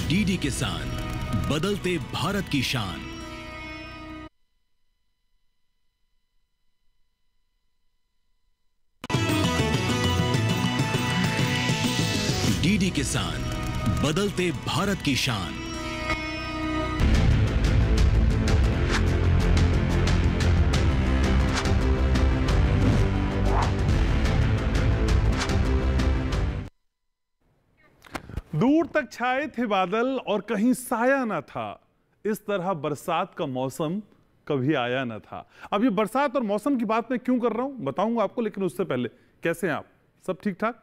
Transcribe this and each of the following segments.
DD किसान, बदलते भारत की शान। डीडी किसान, बदलते भारत की शान। दूर तक छाए थे बादल और कहीं साया न था, इस तरह बरसात का मौसम कभी आया न था। अब ये बरसात और मौसम की बात मैं क्यों कर रहा हूं बताऊंगा आपको, लेकिन उससे पहले कैसे हैं आप? सब ठीक ठाक?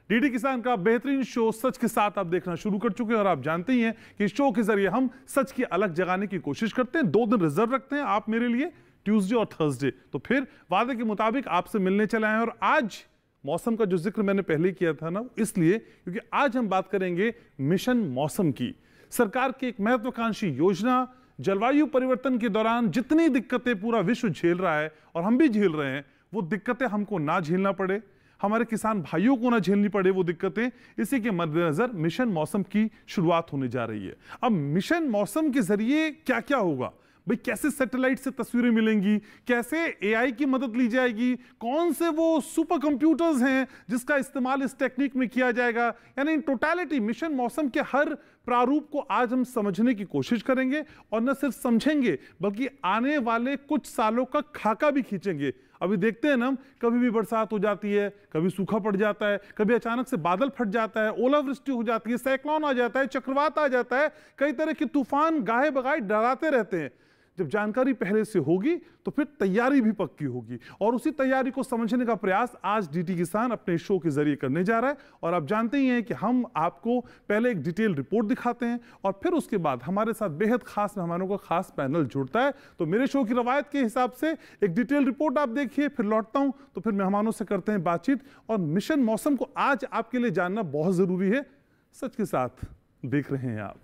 डीडी किसान का बेहतरीन शो सच के साथ आप देखना शुरू कर चुके हैं और आप जानते ही हैं कि शो के जरिए हम सच की अलग जगाने की कोशिश करते हैं। 2 दिन रिजर्व रखते हैं आप मेरे लिए, ट्यूसडे और थर्सडे। तो फिर वादे के मुताबिक आपसे मिलने चले आए और आज मौसम का जो जिक्र मैंने पहले किया था ना, इसलिए क्योंकि आज हम बात करेंगे मिशन मौसम की। सरकार की एक महत्वाकांक्षी योजना। जलवायु परिवर्तन के दौरान जितनी दिक्कतें पूरा विश्व झेल रहा है और हम भी झेल रहे हैं, वो दिक्कतें हमको ना झेलना पड़े, हमारे किसान भाइयों को ना झेलनी पड़े वो दिक्कतें। इसी के मद्देनजर मिशन मौसम की शुरुआत होने जा रही है। अब मिशन मौसम के जरिए क्या क्या होगा भाई? कैसे सैटेलाइट से तस्वीरें मिलेंगी, कैसे एआई की मदद ली जाएगी, कौन से वो सुपर कंप्यूटर्स हैं जिसका इस्तेमाल इस टेक्निक में किया जाएगा, यानी इन टोटलिटी मिशन मौसम के हर प्रारूप को आज हम समझने की कोशिश करेंगे। और न सिर्फ समझेंगे बल्कि आने वाले कुछ सालों का खाका भी खींचेंगे। अभी देखते हैं ना, कभी भी बरसात हो जाती है, कभी सूखा पड़ जाता है, कभी अचानक से बादल फट जाता है, ओलावृष्टि हो जाती है, साइक्लोन आ जाता है, चक्रवात आ जाता है, कई तरह के तूफान गाहे बगाए डराते रहते हैं। जब जानकारी पहले से होगी तो फिर तैयारी भी पक्की होगी, और उसी तैयारी को समझने का प्रयास आज डीडी किसान अपने शो के जरिए करने जा रहा है। और आप जानते ही हैं कि हम आपको पहले एक डिटेल रिपोर्ट दिखाते हैं और फिर उसके बाद हमारे साथ बेहद खास मेहमानों का खास पैनल जुड़ता है। तो मेरे शो की रवायत के हिसाब से एक डिटेल रिपोर्ट आप देखिए, फिर लौटता हूं तो फिर मेहमानों से करते हैं बातचीत। और मिशन मौसम को आज आपके लिए जानना बहुत जरूरी है। सच के साथ देख रहे हैं आप।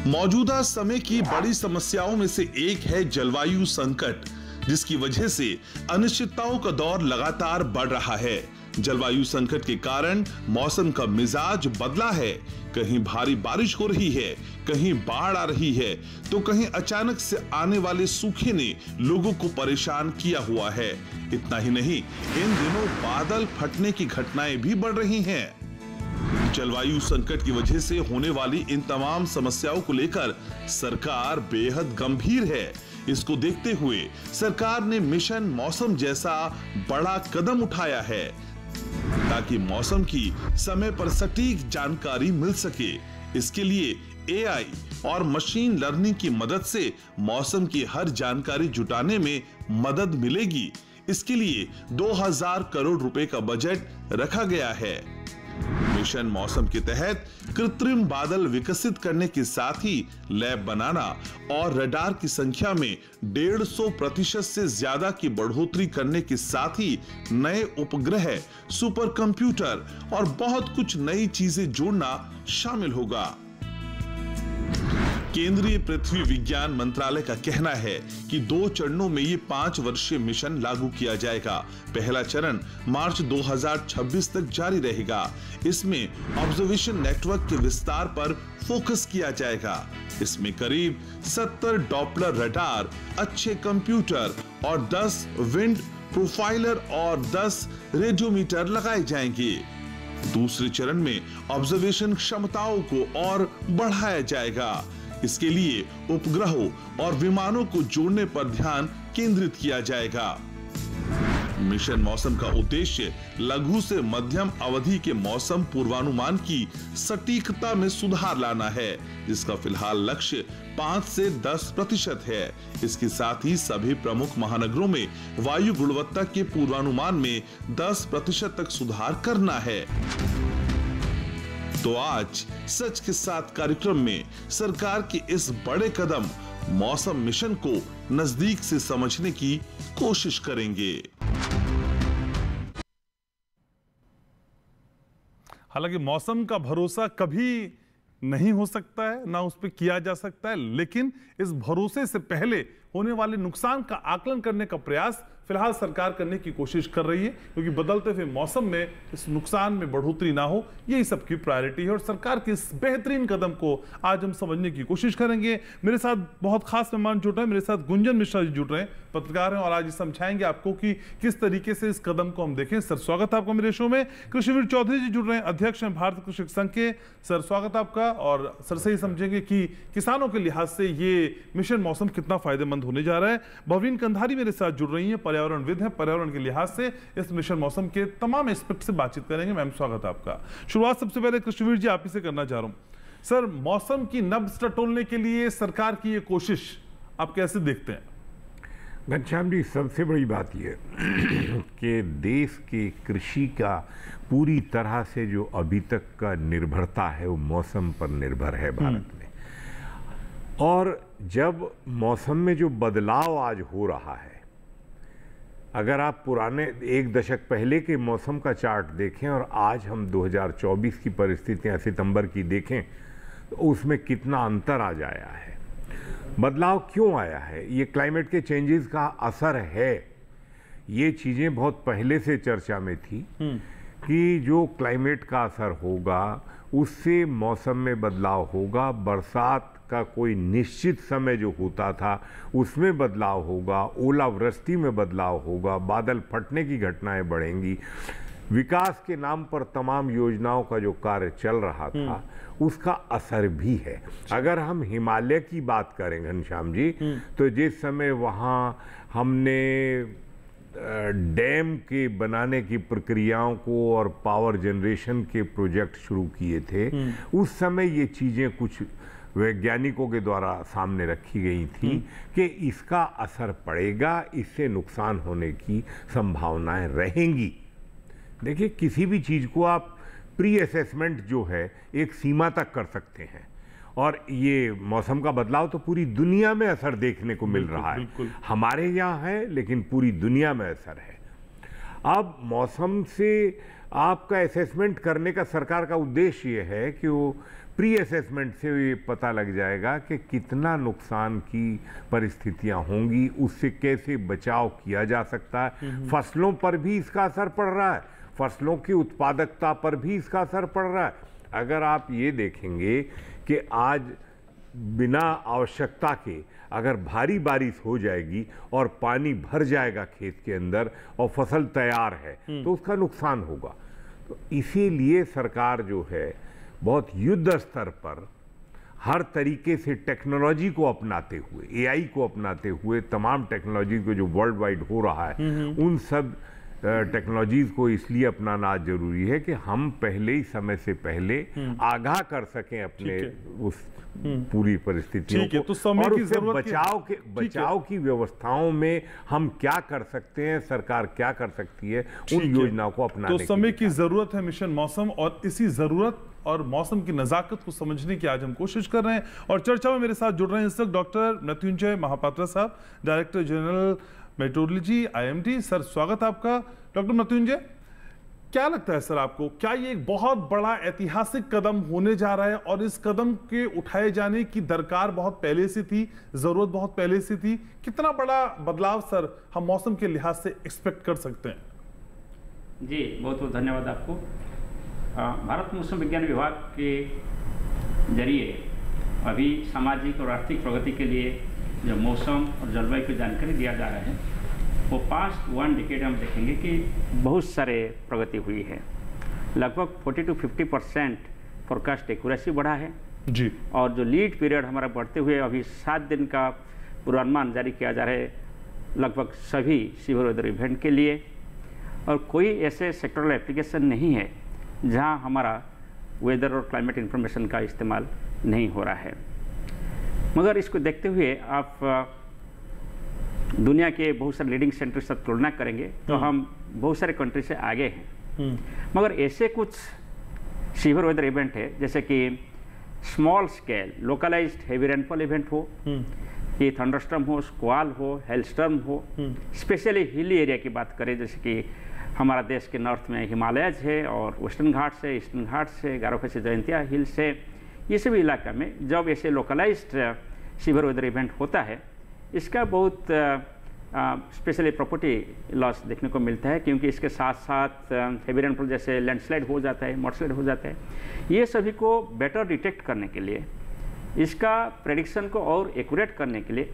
मौजूदा समय की बड़ी समस्याओं में से एक है जलवायु संकट, जिसकी वजह से अनिश्चितताओं का दौर लगातार बढ़ रहा है। जलवायु संकट के कारण मौसम का मिजाज बदला है। कहीं भारी बारिश हो रही है, कहीं बाढ़ आ रही है, तो कहीं अचानक से आने वाले सूखे ने लोगों को परेशान किया हुआ है। इतना ही नहीं, इन दिनों बादल फटने की घटनाएं भी बढ़ रही हैं। जलवायु संकट की वजह से होने वाली इन तमाम समस्याओं को लेकर सरकार बेहद गंभीर है। इसको देखते हुए सरकार ने मिशन मौसम जैसा बड़ा कदम उठाया है ताकि मौसम की समय पर सटीक जानकारी मिल सके। इसके लिए एआई और मशीन लर्निंग की मदद से मौसम की हर जानकारी जुटाने में मदद मिलेगी। इसके लिए 2000 करोड़ रुपए का बजट रखा गया है। मिशन मौसम के तहत कृत्रिम बादल विकसित करने के साथ ही लैब बनाना और रडार की संख्या में 150% से ज्यादा की बढ़ोतरी करने के साथ ही नए उपग्रह, सुपर कंप्यूटर और बहुत कुछ नई चीजें जोड़ना शामिल होगा। केंद्रीय पृथ्वी विज्ञान मंत्रालय का कहना है कि 2 चरणों में ये 5 वर्षीय मिशन लागू किया जाएगा। पहला चरण मार्च 2026 तक जारी रहेगा। इसमें ऑब्जर्वेशन नेटवर्क के विस्तार पर फोकस किया जाएगा। इसमें करीब 70 डॉपलर रडार, अच्छे कंप्यूटर और 10 विंड प्रोफाइलर और 10 रेडियोमीटर लगाए जाएंगे। दूसरे चरण में ऑब्जर्वेशन क्षमताओं को और बढ़ाया जाएगा। इसके लिए उपग्रहों और विमानों को जोड़ने पर ध्यान केंद्रित किया जाएगा। मिशन मौसम का उद्देश्य लघु से मध्यम अवधि के मौसम पूर्वानुमान की सटीकता में सुधार लाना है, जिसका फिलहाल लक्ष्य 5 से 10% है। इसके साथ ही सभी प्रमुख महानगरों में वायु गुणवत्ता के पूर्वानुमान में 10% तक सुधार करना है। तो आज सच के साथ कार्यक्रम में सरकार के इस बड़े कदम मौसम मिशन को नजदीक से समझने की कोशिश करेंगे। हालांकि मौसम का भरोसा कभी नहीं हो सकता है, ना उस पर किया जा सकता है, लेकिन इस भरोसे से पहले होने वाले नुकसान का आकलन करने का प्रयास फिलहाल सरकार करने की कोशिश कर रही है, क्योंकि बदलते हुए मौसम में इस नुकसान में बढ़ोतरी ना हो, यही सबकी प्रायोरिटी है। और सरकार के इस बेहतरीन कदम को आज हम समझने की कोशिश करेंगे। मेरे साथ बहुत खास मेहमान जुड़ रहे हैं, मेरे साथ गुंजन मिश्रा जी जुड़ रहे हैं, पत्रकार हैं, और आज समझाएंगे आपको कि किस तरीके से इस कदम को हम देखें। सर स्वागत है आपका मेरे शो में। कृषिवीर चौधरी जी जुड़ रहे हैं, अध्यक्ष हैं भारत कृषक संघ के। सर स्वागत है आपका, और सर से ही समझेंगे कि किसानों के लिहाज से ये मिशन मौसम कितना फायदेमंद होने जा रहा है। भवीन कंधारी मेरे साथ जुड़ रही हैं, पर्यावरणविद हैं, पर्यावरण के लिहाज से इस मिशन मौसम के तमाम एस्पेक्ट से बातचीत करेंगे। मैम स्वागत है आपका। शुरुआत सबसे पहले कृष्णवीर जी आप ही से करना चाह रहा हूं। सर, मौसम की नब्ज टटोलने के लिए सरकार की ये कोशिश आप कैसे देखते हैं? घनश्याम जी, सबसे बड़ी बात यह कि देश की कृषि का पूरी तरह से जो अभी तक का निर्भरता है वो मौसम पर निर्भर है भारत में। और जब मौसम में जो बदलाव आज हो रहा है, अगर आप पुराने एक दशक पहले के मौसम का चार्ट देखें और आज हम 2024 की परिस्थितियां सितंबर की देखें, तो उसमें कितना अंतर आ जाया है। बदलाव क्यों आया है? ये क्लाइमेट के चेंजेस का असर है। ये चीज़ें बहुत पहले से चर्चा में थी कि जो क्लाइमेट का असर होगा उससे मौसम में बदलाव होगा। बरसात का कोई निश्चित समय जो होता था उसमें बदलाव होगा, ओलावृष्टि में बदलाव होगा, बादल फटने की घटनाएं बढ़ेंगी। विकास के नाम पर तमाम योजनाओं का जो कार्य चल रहा था उसका असर भी है। अगर हम हिमालय की बात करें घनश्याम जी, तो जिस समय वहाँ हमने डैम के बनाने की प्रक्रियाओं को और पावर जनरेशन के प्रोजेक्ट शुरू किए थे, उस समय ये चीज़ें कुछ वैज्ञानिकों के द्वारा सामने रखी गई थी कि इसका असर पड़ेगा, इससे नुकसान होने की संभावनाएं रहेंगी। देखिए, किसी भी चीज़ को आप प्री असेसमेंट जो है एक सीमा तक कर सकते हैं, और ये मौसम का बदलाव तो पूरी दुनिया में असर देखने को मिल रहा है। हमारे यहाँ है लेकिन पूरी दुनिया में असर है। अब मौसम से आपका असेसमेंट करने का सरकार का उद्देश्य ये है कि वो प्री असेसमेंट से ये पता लग जाएगा कि कितना नुकसान की परिस्थितियां होंगी, उससे कैसे बचाव किया जा सकता है। फसलों पर भी इसका असर पड़ रहा है, फसलों की उत्पादकता पर भी इसका असर पड़ रहा है। अगर आप ये देखेंगे कि आज बिना आवश्यकता के अगर भारी बारिश हो जाएगी और पानी भर जाएगा खेत के अंदर और फसल तैयार है तो उसका नुकसान होगा। तो इसीलिए सरकार जो है बहुत युद्ध स्तर पर हर तरीके से टेक्नोलॉजी को अपनाते हुए, एआई को अपनाते हुए, तमाम टेक्नोलॉजी को जो वर्ल्ड वाइड हो रहा है उन सब टेक्नोलॉजीज को इसलिए अपनाना जरूरी है कि हम पहले ही समय से पहले आगाह कर सकें अपने उस पूरी परिस्थितियों को, तो समय और की उससे बचाव की व्यवस्थाओं में हम क्या कर सकते हैं, सरकार क्या कर सकती है, उन योजनाओं को अपनाने तो समय की जरूरत है मिशन मौसम, और इसी जरूरत और मौसम की नजाकत को समझने की आज हम कोशिश कर रहे हैं। और चर्चा में मेरे साथ जुड़ रहे हैं इस वक्त डॉक्टर मृत्युंजय महापात्रा साहब, director general metrology IMD। Sir स्वागत है आपका। डॉक्टर मृत्युंजय, क्या लगता है सर आपको, क्या ये एक बहुत बड़ा ऐतिहासिक कदम होने जा रहा है, और इस कदम के उठाए जाने की दरकार बहुत पहले से थी, जरूरत बहुत पहले से थी? कितना बड़ा बदलाव सर हम मौसम के लिहाज से एक्सपेक्ट कर सकते हैं? जी बहुत बहुत धन्यवाद आपको। भारत मौसम विज्ञान विभाग के जरिए अभी सामाजिक और आर्थिक प्रगति के लिए जो मौसम और जलवायु की जानकारी दिया जा रहा है, वो पास्ट 1 डिकेड हम देखेंगे कि बहुत सारे प्रगति हुई है। लगभग 40 to 50% फोरकास्ट एक्यूरेसी बढ़ा है जी, और जो लीड पीरियड हमारा बढ़ते हुए अभी 7 दिन का पूर्वानुमान जारी किया जा रहा है लगभग सभी सीवियर वेदर इवेंट के लिए। और कोई ऐसे सेक्टरल एप्लीकेशन नहीं है जहां हमारा वेदर और क्लाइमेट इंफॉर्मेशन का इस्तेमाल नहीं हो रहा है। मगर इसको देखते हुए आप दुनिया के बहुत सारे लीडिंग सेंटर से तुलना करेंगे तो हम बहुत सारे कंट्री से आगे हैं। मगर ऐसे कुछ सीवियर वेदर इवेंट है जैसे कि small scale localized heavy rainfall event हो, कि थंडरस्टॉर्म हो, स्क्वाल हो, हेलस्टॉर्म हो, स्पेशली हिली एरिया की बात करें जैसे कि हमारा देश के नॉर्थ में हिमालयज है और वेस्टर्न घाट्स है, ईस्टर्न घाट्स है, गारोफेसी जयंतिया हिल्स है, ये सभी इलाका में जब ऐसे लोकलाइज्ड सीवियर वेदर इवेंट होता है इसका बहुत स्पेशली प्रॉपर्टी लॉस देखने को मिलता है, क्योंकि इसके साथ साथ हेवी रेनफॉल जैसे लैंडस्लाइड हो जाता है, मॉडस्लाइड हो जाता है। ये सभी को बेटर डिटेक्ट करने के लिए, इसका प्रेडिक्शन को और एक्यूरेट करने के लिए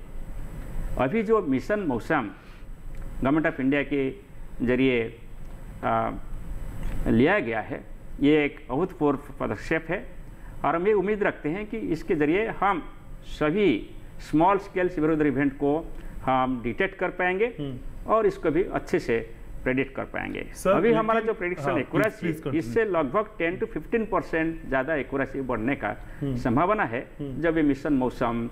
अभी जो मिशन मौसम गवर्नमेंट ऑफ इंडिया के जरिए लिया गया है, ये एक अभूतपूर्व पदक्षेप है और हम ये उम्मीद रखते हैं कि इसके जरिए हम सभी small scale severe weather event को हम डिटेक्ट कर पाएंगे और इसको भी अच्छे से प्रेडिक्ट कर पाएंगे। अभी हमारा जो प्रेडिक्शन एक्यूरेसी, इससे लगभग 10 to 15% ज़्यादा एक्यूरेसी बढ़ने का संभावना है जब ये मिशन मौसम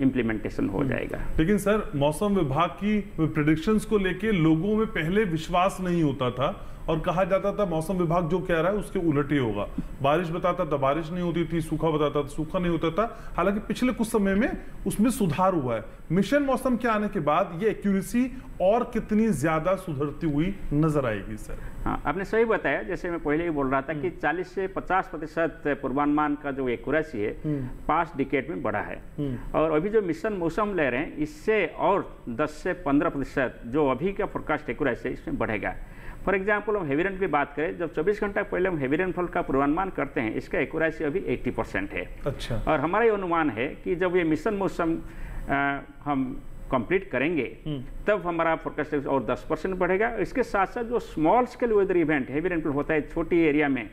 इम्प्लीमेंटेशन हो जाएगा। लेकिन सर, मौसम विभाग की प्रेडिक्शंस को लेके लोगों में पहले विश्वास नहीं होता था और कहा जाता था मौसम विभाग जो कह रहा है उसके उलट ही होगा। बारिश बताता था बारिश नहीं होती थी, सूखा बताता था सूखा नहीं होता था। हालांकि पिछले कुछ समय में उसमें सुधार हुआ है। मिशन मौसम के आने के बाद ये एक्यूरेसी और कितनी ज्यादा सुधरती हुई नजर आएगी सर? हाँ, आपने सही बताया। जैसे मैं पहले ही बोल रहा था कि 40 से 50% पूर्वानुमान का जो एक्यूरेसी है पास्ट डिकेड में बढ़ा है, और अभी जो मिशन मौसम ले रहे हैं इससे और 10 से 15% जो अभी का फोरकास्ट एक्यूरेसी है इसमें बढ़ेगा। फॉर एग्जाम्पल, हम हेवी रेन की बात करें, जब 24 घंटा पहले हम हेवी रेनफॉल का पूर्वानुमान करते हैं, इसका एक्यूरेसी अभी 80% है। अच्छा। और हमारा ये अनुमान है कि जब ये मिशन मौसम हम कंप्लीट करेंगे तब हमारा फोरकास्ट और 10% बढ़ेगा। इसके साथ साथ जो small scale weather event heavy rainfall होता है छोटी एरिया में,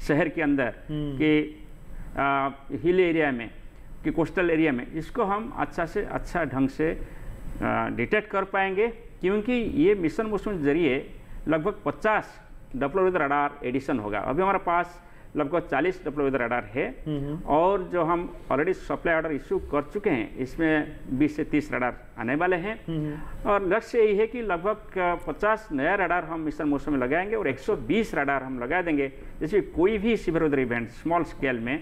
शहर के अंदर कि हिल एरिया में कि कोस्टल एरिया में, इसको हम अच्छा से अच्छा ढंग से डिटेक्ट कर पाएंगे, क्योंकि ये मिशन मौसम के जरिए लगभग 50 डब्ल्यू वेदर रडार एडिशन होगा। अभी हमारे पास लगभग 40 डब्ल्यू वेदर रडार है और जो हम ऑलरेडी सप्लाई ऑर्डर इशू कर चुके हैं इसमें 20 से 30 रडार आने वाले हैं। और लक्ष्य यही है कि लगभग 50 नया रडार हम मिशन मौसम में लगाएंगे और 120 रडार हम लगा देंगे, जैसे कोई भी severe weather event small scale में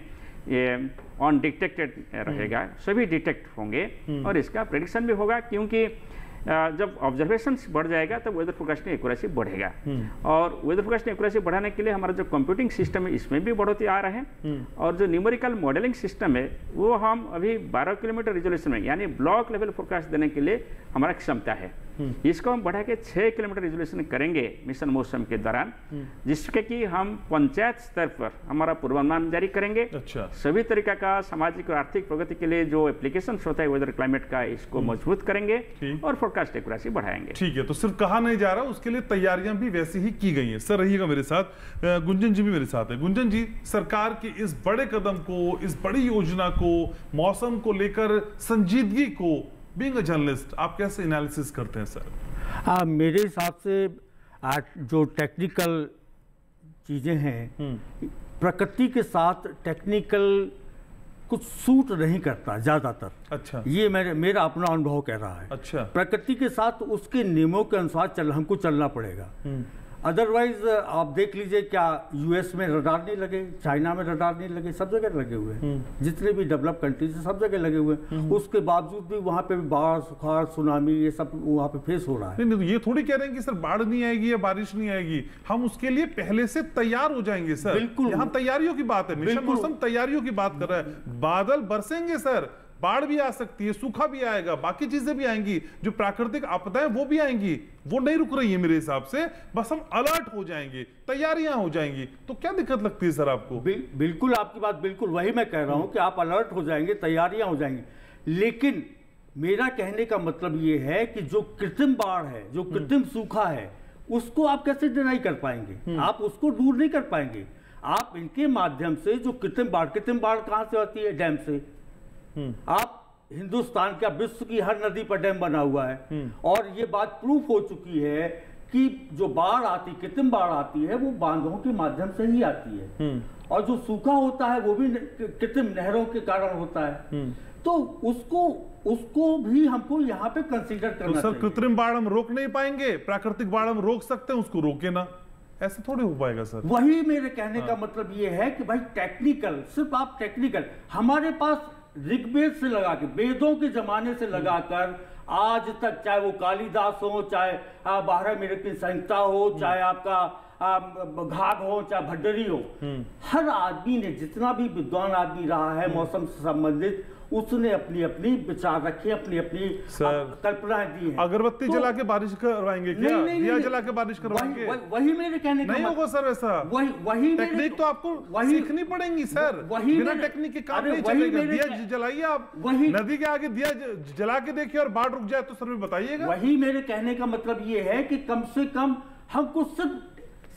ये ऑन डिटेक्टेड रहेगा, सभी डिटेक्ट होंगे और इसका प्रेडिक्शन भी होगा, क्योंकि जब ऑब्जर्वेशन बढ़ जाएगा तब वेदर फोरकास्टिंग एक्यूरेसी बढ़ेगा। और वेदर फोरकास्टिंग एक्यूरेसी बढ़ाने के लिए हमारा जो कंप्यूटिंग सिस्टम है इसमें भी बढ़ोतरी आ रहा है, और जो न्यूमेरिकल मॉडलिंग सिस्टम है वो हम अभी 12 किलोमीटर रिजोल्यूशन में यानी ब्लॉक लेवल फोरकास्ट देने के लिए हमारा क्षमता है। इसको हम बढ़ा के 6 किलोमीटर रिजोल्यूशन करेंगे मिशन मौसम के दौरान, जिसके कि हम पंचायत स्तर पर हमारा पूर्वानुमान जारी करेंगे। अच्छा। सभी तरीका का सामाजिक और आर्थिक प्रगति के लिए जो एप्लीकेशन होता है वेदर क्लाइमेट का, इसको मजबूत करेंगे और फोरकास्ट एक्यूरेसी बढ़ाएंगे। ठीक है, तो सिर्फ कहा नहीं जा रहा, उसके लिए तैयारियां भी वैसी ही की गई हैं। सर रहिएगा मेरे साथ, गुंजन जी भी मेरे साथ है। गुंजन जी, सरकार के इस बड़े कदम को, इस बड़ी योजना को, मौसम को लेकर संजीदगी को बीइंग अ जर्नलिस्ट आप कैसे एनालिसिस करते हैं सर? मेरे हिसाब से आज जो टेक्निकल चीज़ें हैं, प्रकृति के साथ टेक्निकल कुछ सूट नहीं करता ज़्यादातर। अच्छा। ये मेरा अपना अनुभव कह रहा है। अच्छा। प्रकृति के साथ उसके नियमों के अनुसार हमको चलना पड़ेगा। अदरवाइज आप देख लीजिए, क्या यूएस में रडार नहीं लगे, चाइना में रडार नहीं लगे, सब जगह लगे हुए हैं। जितने भी डेवलप कंट्रीज सब जगह लगे हुए हैं, उसके बावजूद भी वहाँ पे बाढ़, सुखाड़, सुनामी ये सब वहाँ पे फेस हो रहा है। नहीं, ये थोड़ी कह रहे हैं कि सर बाढ़ नहीं आएगी या बारिश नहीं आएगी, हम उसके लिए पहले से तैयार हो जाएंगे सर। बिल्कुल, यहाँ तैयारियों की बात है। मिशन मौसम तैयारियों की बात कर रहा है। बादल बरसेंगे सर, बाढ़ भी आ सकती है, सूखा भी आएगा, बाकी चीजें भी आएंगी, जो प्राकृतिक आपदाएं वो भी आएंगी, वो नहीं रुक रही है मेरे हिसाब से। बस हम अलर्ट हो जाएंगे, तैयारियां हो जाएंगी, तो क्या दिक्कत लगती है सर आपको? बिल्कुल, आपकी बात बिल्कुल वही मैं कह रहा हूं कि आप अलर्ट हो जाएंगे, तैयारियां हो जाएंगी। लेकिन मेरा कहने का मतलब ये है कि जो कृत्रिम बाढ़ है, जो कृत्रिम सूखा है, उसको आप कैसे डिनाई कर पाएंगे? आप उसको दूर नहीं कर पाएंगे। आप इनके माध्यम से जो कृत्रिम बाढ़ कहां से आती है? डैम से। आप हिंदुस्तान का विश्व की हर नदी पर डैम बना हुआ है, और ये बात प्रूफ हो चुकी है कि जो बाढ़ आती, कृत्रिम बाढ़ आती है, वो बांधों के माध्यम से ही आती है, और जो सूखा होता है वो भी कृत्रिम नहरों के कारण होता है। तो उसको भी हमको यहाँ पे कंसीडर करना चाहिए। कृत्रिम बाढ़ हम रोक नहीं पाएंगे, प्राकृतिक बाढ़ हम रोक सकते हैं, उसको रोके ना, ऐसे थोड़ी हो पाएगा सर। वही मेरे कहने का मतलब ये है कि भाई टेक्निकल, सिर्फ आप टेक्निकल, हमारे पास ऋग्वेद से लगा के, वेदों के जमाने से लगाकर आज तक, चाहे वो कालिदास हो, चाहे 12 मिनट की संहिता हो, चाहे आपका घाघ हो चाहे भड्डरी हो, हर आदमी ने, जितना भी विद्वान आदमी रहा है मौसम से संबंधित, उसने अपनी अपनी विचार रखे, अपनी अपनी कल्पनाएं दी है। अगरबत्ती जला के बारिश करवाएंगे क्या? दिया जला के बारिश करवाएंगे? वही मेरे कहने का नहीं होगा सर वैसा। वही टेक्निक तो आपको सीखनी पड़ेगी सर, बिना टेक्निक के काम नहीं चलेगा। दिया जलाइए आप, नदी के आगे दिया जला के देखिए और बाढ़ रुक जाए तो सर भी बताइएगा। वही मेरे कहने का मतलब ये है कि कम से कम हमको सिर्फ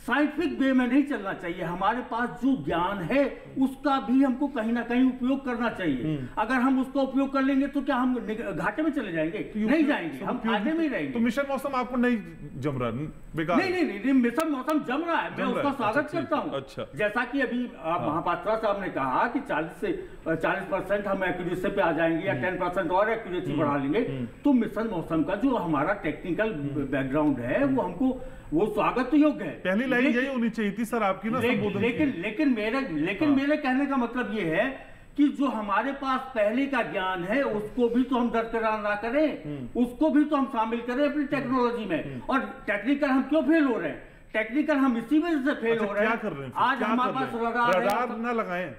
साइंटिफिक वे में नहीं चलना चाहिए, हमारे पास जो ज्ञान है उसका भी हमको कहीं ना कहीं उपयोग करना चाहिए। अगर हम उसका उपयोग कर लेंगे तो क्या हम घाटे में चले जाएंगे? नहीं जाएंगे, हम फायदे में ही रहेंगे। तो मिशन मौसम आपको नहीं जम रहा, बेकार? नहीं, मिशन मौसम जम रहा है, मैं उसका स्वागत करता हूँ। अच्छा, जैसा कि अभी महापात्रा साहब ने कहा कि 40% हम एक्यूरेसी पे आ जाएंगे या 10% और एक्यूरेसी बढ़ा लेंगे, तो मिशन मौसम का जो हमारा टेक्निकल बैकग्राउंड है वो हमको वो स्वागत तो योग्य है। पहली लाइन यही होनी चाहिए थी सर आपकी ना संबोधन की। लेकिन मेरे कहने का मतलब ये है कि जो हमारे पास पहले का ज्ञान है उसको भी तो हम दरकिनार ना करें, उसको भी तो हम शामिल करें अपनी टेक्नोलॉजी में। और टेक्निकल हम क्यों फेल हो रहे हैं? टेक्निकल हम इसी वजह से फेल हो रहे हैं। क्या कर रहे हैं? आज हमारे पास रडार ना लगाएं,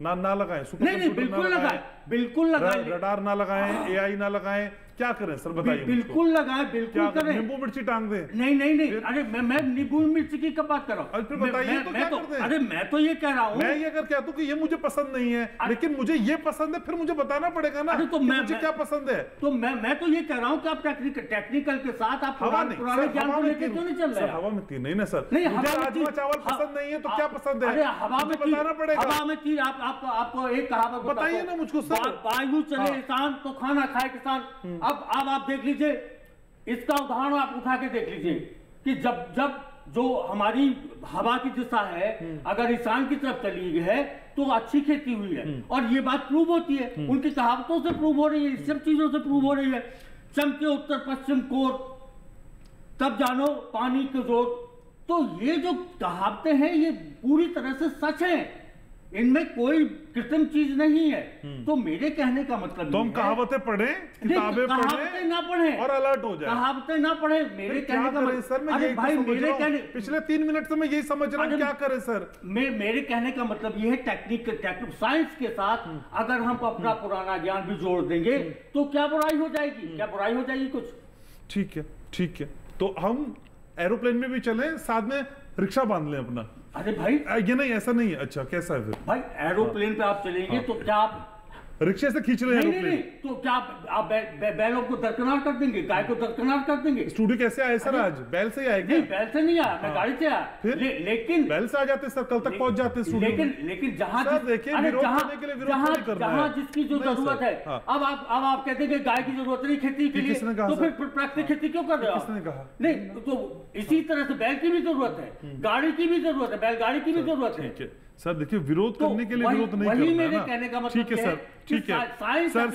ना लगाएं, नहीं, बिल्कुल लगाएं, बिल्कुल लगाएं, रडार ना लगाएं, एआई ना लगाएं, क्या करें सर बताइए? बिल्कुल लगाएं, बिल्कुल करें। नींबू मिर्ची टांग दें? नहीं, अरे मैं नींबू मिर्ची की कब बात कर रहा हूँ? बताइए तो क्या करते हैं? अरे मैं तो ये कह रहा हूँ, मैं ये अगर कहता हूँ कि ये मुझे पसंद नहीं है लेकिन मुझे ये पसंद है, फिर मुझे बताना पड़ेगा ना तो मुझे क्या पसंद है। तो मैं तो ये कह रहा हूँ कि आप टेक्निकल के साथ आप पुराने ज्ञान को लेकर क्यों नहीं चल रहे? हवा में तीर नहीं ना सर, नहीं, मुझे राजमा चावल पसंद नहीं है तो क्या पसंद है? अरे हवा में बताना पड़ेगा। हवा में तीर आपको एक कहावत बताइए ना मुझको सर। वायु चले इंसान तो खाना खाए किसान। अब आप देख लीजिए, इसका उदाहरण आप उठा के देख लीजिए कि जब जो हमारी हवा की दिशा है अगर ईशान की तरफ चली है तो अच्छी खेती हुई है, और ये बात प्रूव होती है, उनकी कहावतों से प्रूव हो रही है, सब चीजों से प्रूव हो रही है। चमके उत्तर पश्चिम कोर तब जानो पानी के जोर। तो ये जो कहावतें हैं ये पूरी तरह से सच हैं, इनमें कोई कृत्रिम चीज नहीं है। तो मेरे कहने का मतलब तो हम कहावतें पढ़ें, किताबें पढ़ें ना पढ़ें और अलर्ट हो जाए। कहावतें ना पढ़ें, मेरे कहने का मतलब सर मैं यही भाई मेरे कहने पिछले 3 मिनट से मैं यही समझ रहा हूँ, क्या करें सर? मेरे कहने का मतलब ये है टेक्निक साइंस के साथ अगर हम अपना पुराना ज्ञान भी जोड़ देंगे तो क्या बुराई हो जाएगी? क्या बुराई हो जाएगी कुछ? ठीक है, तो हम एरोप्लेन में भी चलें, साथ में रिक्शा बांध लें अपना। अरे भाई ये नहीं, ऐसा नहीं है। अच्छा, कैसा है फिर? भाई एरोप्लेन पे आप चलेंगे तो क्या आप रिक्शे से खींच रहे हैं एरोप्लेन? नहीं, तो क्या आप बैलों को दरकिनार कर देंगे, गाय को दरकिनार कर देंगे? स्टूडियो कैसे आए सर? आज बैल से ही आए क्या? नहीं, बैल से नहीं आया, मैं गाड़ी से आया। फिर लेकिन बैल से आ जाते सर, कल तक पहुंच जाते स्टूडियो। लेकिन जहाँ जिसकी जो जरूरत है, अब आप कहते हैं गाय की जरूरत नहीं खेती के लिए, तो फिर प्राकृतिक खेती क्यों कर रहे हो? किसने कहा? नहीं, तो इसी तरह से बैल की भी जरूरत है, गाड़ी की भी जरूरत है, बैलगाड़ी की भी जरूरत है। सर देखिए, विरोध करने के लिए विरोध नहीं करना है ना। कहने का मतलब ठीक है सर, ठीक है सर,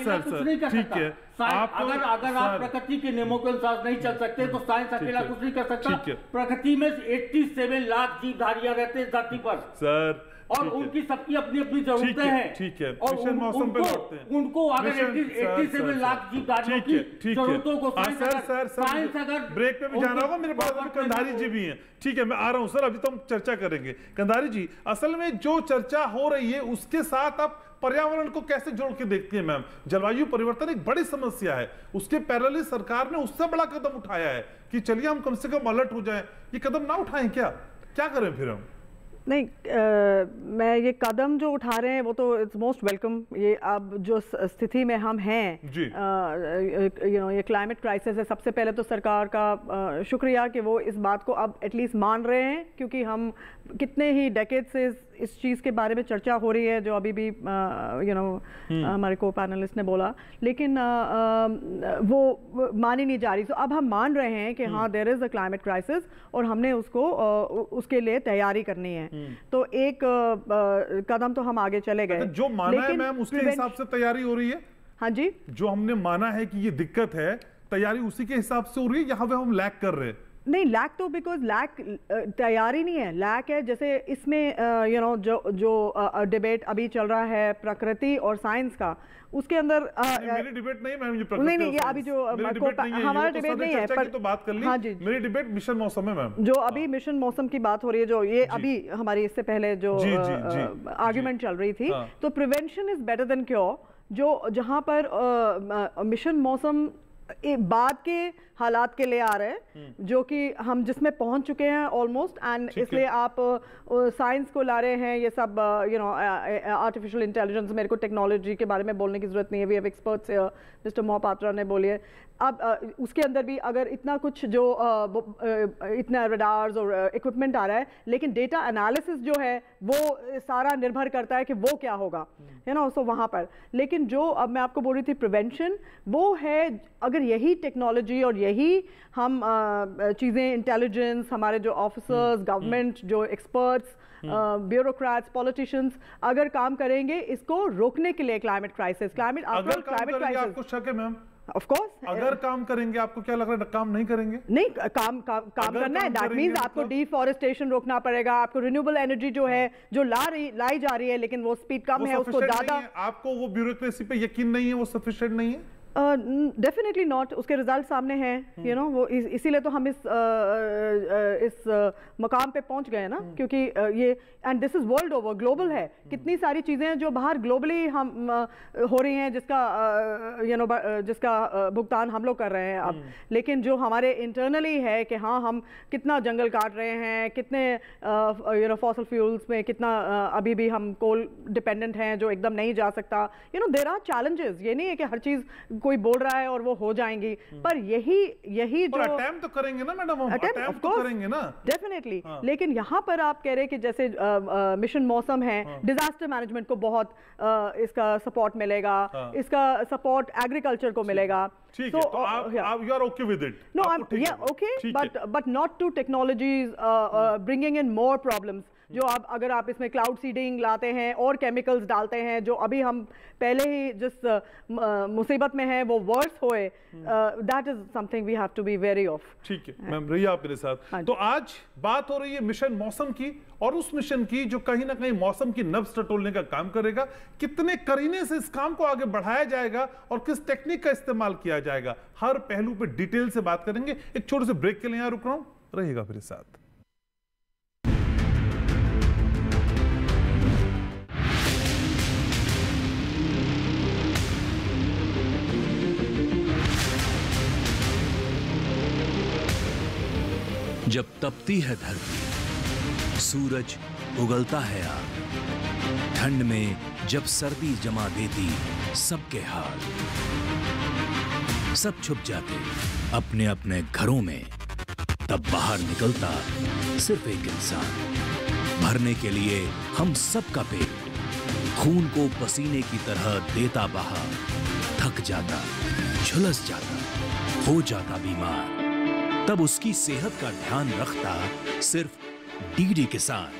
ठीक है। अगर आप प्रकृति के नियमों के अनुसार नहीं चल सकते तो साइंस अकेला कुछ नहीं कर सकता। प्रकृति में 87 लाख जीवधारियां रहते हैं धरती पर सर, और उनकी सबकी अपनी अपनी जरूरतें हैं। ठीक है, और मौसम पे लौटते हैं। उनको अगर 87 लाख जीवधारियों की जरूरतों को साइंस अगर ब्रेक पे भी जाना होगा, मेरे पास कंधारी जी भी हैं। ठीक है, मैं आ रहा हूं सर, अभी तो हम चर्चा करेंगे। कंधारी जी, असल में जो चर्चा हो रही है उसके साथ आप पर्यावरण को कैसे जोड़ के देखती है मैम? जलवायु परिवर्तन एक बड़ी समस्या है, उसके पैरेलली सरकार ने उससे बड़ा कदम उठाया है कि चलिए हम कम से कम अलर्ट हो जाएं। ये कदम ना उठाएं क्या करें फिर हम? नहीं, मैं ये कदम जो उठा रहे हैं वो तो इट्स मोस्ट वेलकम। ये अब जो स्थिति में हम हैं, ये क्लाइमेट क्राइसिस है, सबसे पहले तो सरकार का शुक्रिया कि वो इस बात को अब एटलीस्ट मान रहे हैं, क्योंकि हम कितने ही डेकेड से इस चीज़ के बारे में चर्चा हो रही है जो अभी भी हमारे को पैनलिस्ट ने बोला, लेकिन वो मानी नहीं जा रही। तो अब हम मान रहे हैं कि हाँ, there is a climate crisis और हमने उसको उसके लिए तैयारी करनी है। तो एक कदम तो हम आगे चले गए। जो माना है मैम, उसके हिसाब से तैयारी हो रही है? हाँ जी, जो हमने माना है कि ये दिक्कत है, तैयारी उसी के हिसाब से हो रही है, यहाँ पे हम लैग कर रहे हैं? नहीं, लैक तो बिकॉज लैक तैयारी नहीं है, लैक है जैसे इसमें जो डिबेट अभी चल रहा है प्रकृति और साइंस का, उसके अंदर मेरी डिबेट नहीं मैम, ये नहीं ये अभी जो हमारा डिबेट नहीं है, पर तो बात कर ली। हाँ जी, मेरी डिबेट मिशन मौसम है मैम, जो अभी मिशन मौसम की बात हो रही है, जो ये अभी हमारी इससे पहले जो आर्ग्यूमेंट चल रही थी, तो prevention is better than cure, जो जहां पर मिशन मौसम बाद के हालात के लिए आ रहे हैं, जो कि हम जिसमें पहुंच चुके हैं ऑलमोस्ट, एंड इसलिए आप साइंस को ला रहे हैं, ये सब आर्टिफिशियल इंटेलिजेंस, मेरे को टेक्नोलॉजी के बारे में बोलने की जरूरत नहीं है, we have experts, mister Mohapatra ने बोली है। अब उसके अंदर भी अगर इतना कुछ जो इतना रडार्स और इक्विपमेंट आ रहा है, लेकिन डेटा एनालिसिस जो है वो सारा निर्भर करता है कि वो क्या होगा, है ना, सो वहाँ पर। लेकिन जो अब मैं आपको बोल रही थी प्रिवेंशन, वो है अगर यही टेक्नोलॉजी और यही हम चीज़ें, इंटेलिजेंस, हमारे जो ऑफिसर्स, गवर्नमेंट जो एक्सपर्ट्स, ब्यूरोक्रेट्स, पॉलिटिशियंस अगर काम करेंगे इसको रोकने के लिए, क्लाइमेट क्राइसिस, आपको शक है मैम? ऑफ कोर्स, अगर काम करेंगे, आपको क्या लग रहा है काम नहीं करेंगे? नहीं, काम करना है, दैट मींस आपको डिफॉरेस्टेशन रोकना पड़ेगा, आपको रिन्यूएबल एनर्जी जो है जो लाई जा रही है, लेकिन वो स्पीड कम है, उसको ज्यादा, आपको वो ब्यूरोक्रेसी पे यकीन नहीं है, वो सफिशिएंट नहीं है? डेफिनेटली नॉट, उसके रिजल्ट सामने हैं, यू नो, वो इसीलिए तो हम इस मकाम पे पहुंच गए ना, क्योंकि ये, and this is world over, global है, कितनी सारी चीज़ें जो बाहर ग्लोबली हम हो रही हैं, जिसका जिसका भुगतान हम लोग कर रहे हैं अब, लेकिन जो हमारे इंटरनली है कि हाँ हम कितना जंगल काट रहे हैं, कितने फॉसल फ्यूल्स में कितना अभी भी हम कोल डिपेंडेंट हैं, जो एकदम नहीं जा सकता, देयर आर चैलेंजेस, ये नहीं है कि हर चीज़ कोई बोल रहा है और वो हो जाएंगी, पर यही जो अटेम्प्ट तो करेंगे ना मैडम, अटेम्प्ट तो करेंगे ना, डेफिनेटली। लेकिन यहाँ पर आप कह रहे हैं कि जैसे मिशन मौसम है, डिजास्टर मैनेजमेंट को बहुत इसका सपोर्ट मिलेगा, इसका सपोर्ट एग्रीकल्चर को मिलेगा, ठीक है, तो आप you are okay with it? No, I am okay, but not to technologies bringing in more problems, जो आप अगर आप इसमें क्लाउड सीडिंग लाते हैं और केमिकल्स डालते हैं, जो अभी हम पहले ही जिस मुसीबत में है वो वर्स होए, that is something we have to be very off. ठीक है मैम, रहिए आप मेरे साथ। तो आज बात हो रही है मिशन मौसम की, और उस मिशन की जो कहीं ना कहीं मौसम की नब्ज टटोलने का काम करेगा, कितने करीने से इस काम को आगे बढ़ाया जाएगा और किस टेक्निक का इस्तेमाल किया जाएगा, हर पहलू पे डिटेल से बात करेंगे। एक छोटे से ब्रेक के लिए यहां रुक रहा हूं, रहिएगा मेरे साथ। जब तपती है धरती, सूरज उगलता है आग, ठंड में जब सर्दी जमा देती सबके हाल, सब छुप जाते अपने अपने घरों में, तब बाहर निकलता सिर्फ एक इंसान, भरने के लिए हम सबका पेट, खून को पसीने की तरह देता बहा, थक जाता, झुलस जाता, हो जाता बीमार, तब उसकी सेहत का ध्यान रखता सिर्फ डीडी किसान।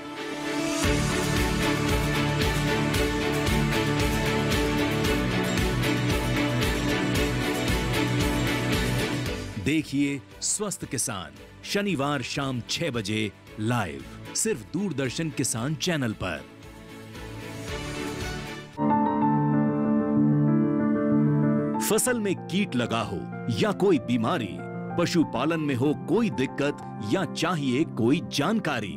देखिए स्वस्थ किसान शनिवार शाम 6 बजे लाइव, सिर्फ दूरदर्शन किसान चैनल पर। फसल में कीट लगा हो या कोई बीमारी, पशुपालन में हो कोई दिक्कत या चाहिए कोई जानकारी,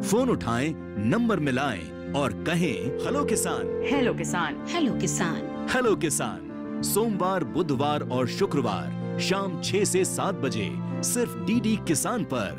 फोन उठाएं, नंबर मिलाएं और कहें हेलो किसान। हेलो किसान, हेलो किसान, हेलो किसान। सोमवार, बुधवार और शुक्रवार शाम 6 से 7 बजे सिर्फ डीडी किसान पर।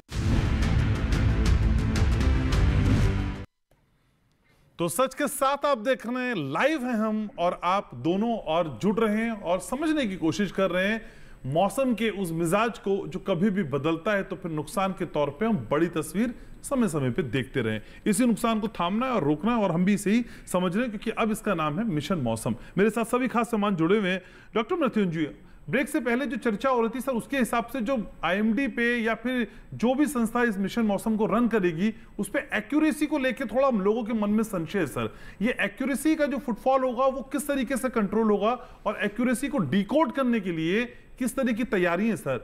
तो सच के साथ आप देख रहे हैं, लाइव हैं हम, और आप दोनों और जुड़ रहे हैं और समझने की कोशिश कर रहे हैं मौसम के उस मिजाज को जो कभी भी बदलता है तो फिर नुकसान के तौर पे हम बड़ी तस्वीर समय समय पे देखते रहें। इसी नुकसान को थामना है और रोकना है, और हम भी इसे ही समझ रहे हैं, क्योंकि अब इसका नाम है मिशन मौसम। मेरे साथ सभी खास सामान जुड़े हुए हैं। डॉक्टर मृत्युंजय, ब्रेक से पहले जो चर्चा हो रही थी सर, उसके हिसाब से जो IMD पे या फिर जो भी संस्था इस मिशन मौसम को रन करेगी, उस पर एक्यूरेसी को लेकर थोड़ा हम लोगों के मन में संशय है सर। ये एक्यूरेसी का जो फुटफॉल होगा वो किस तरीके से कंट्रोल होगा, और एक्यूरेसी को डिकोड करने के लिए किस तरह की तैयारी है सर?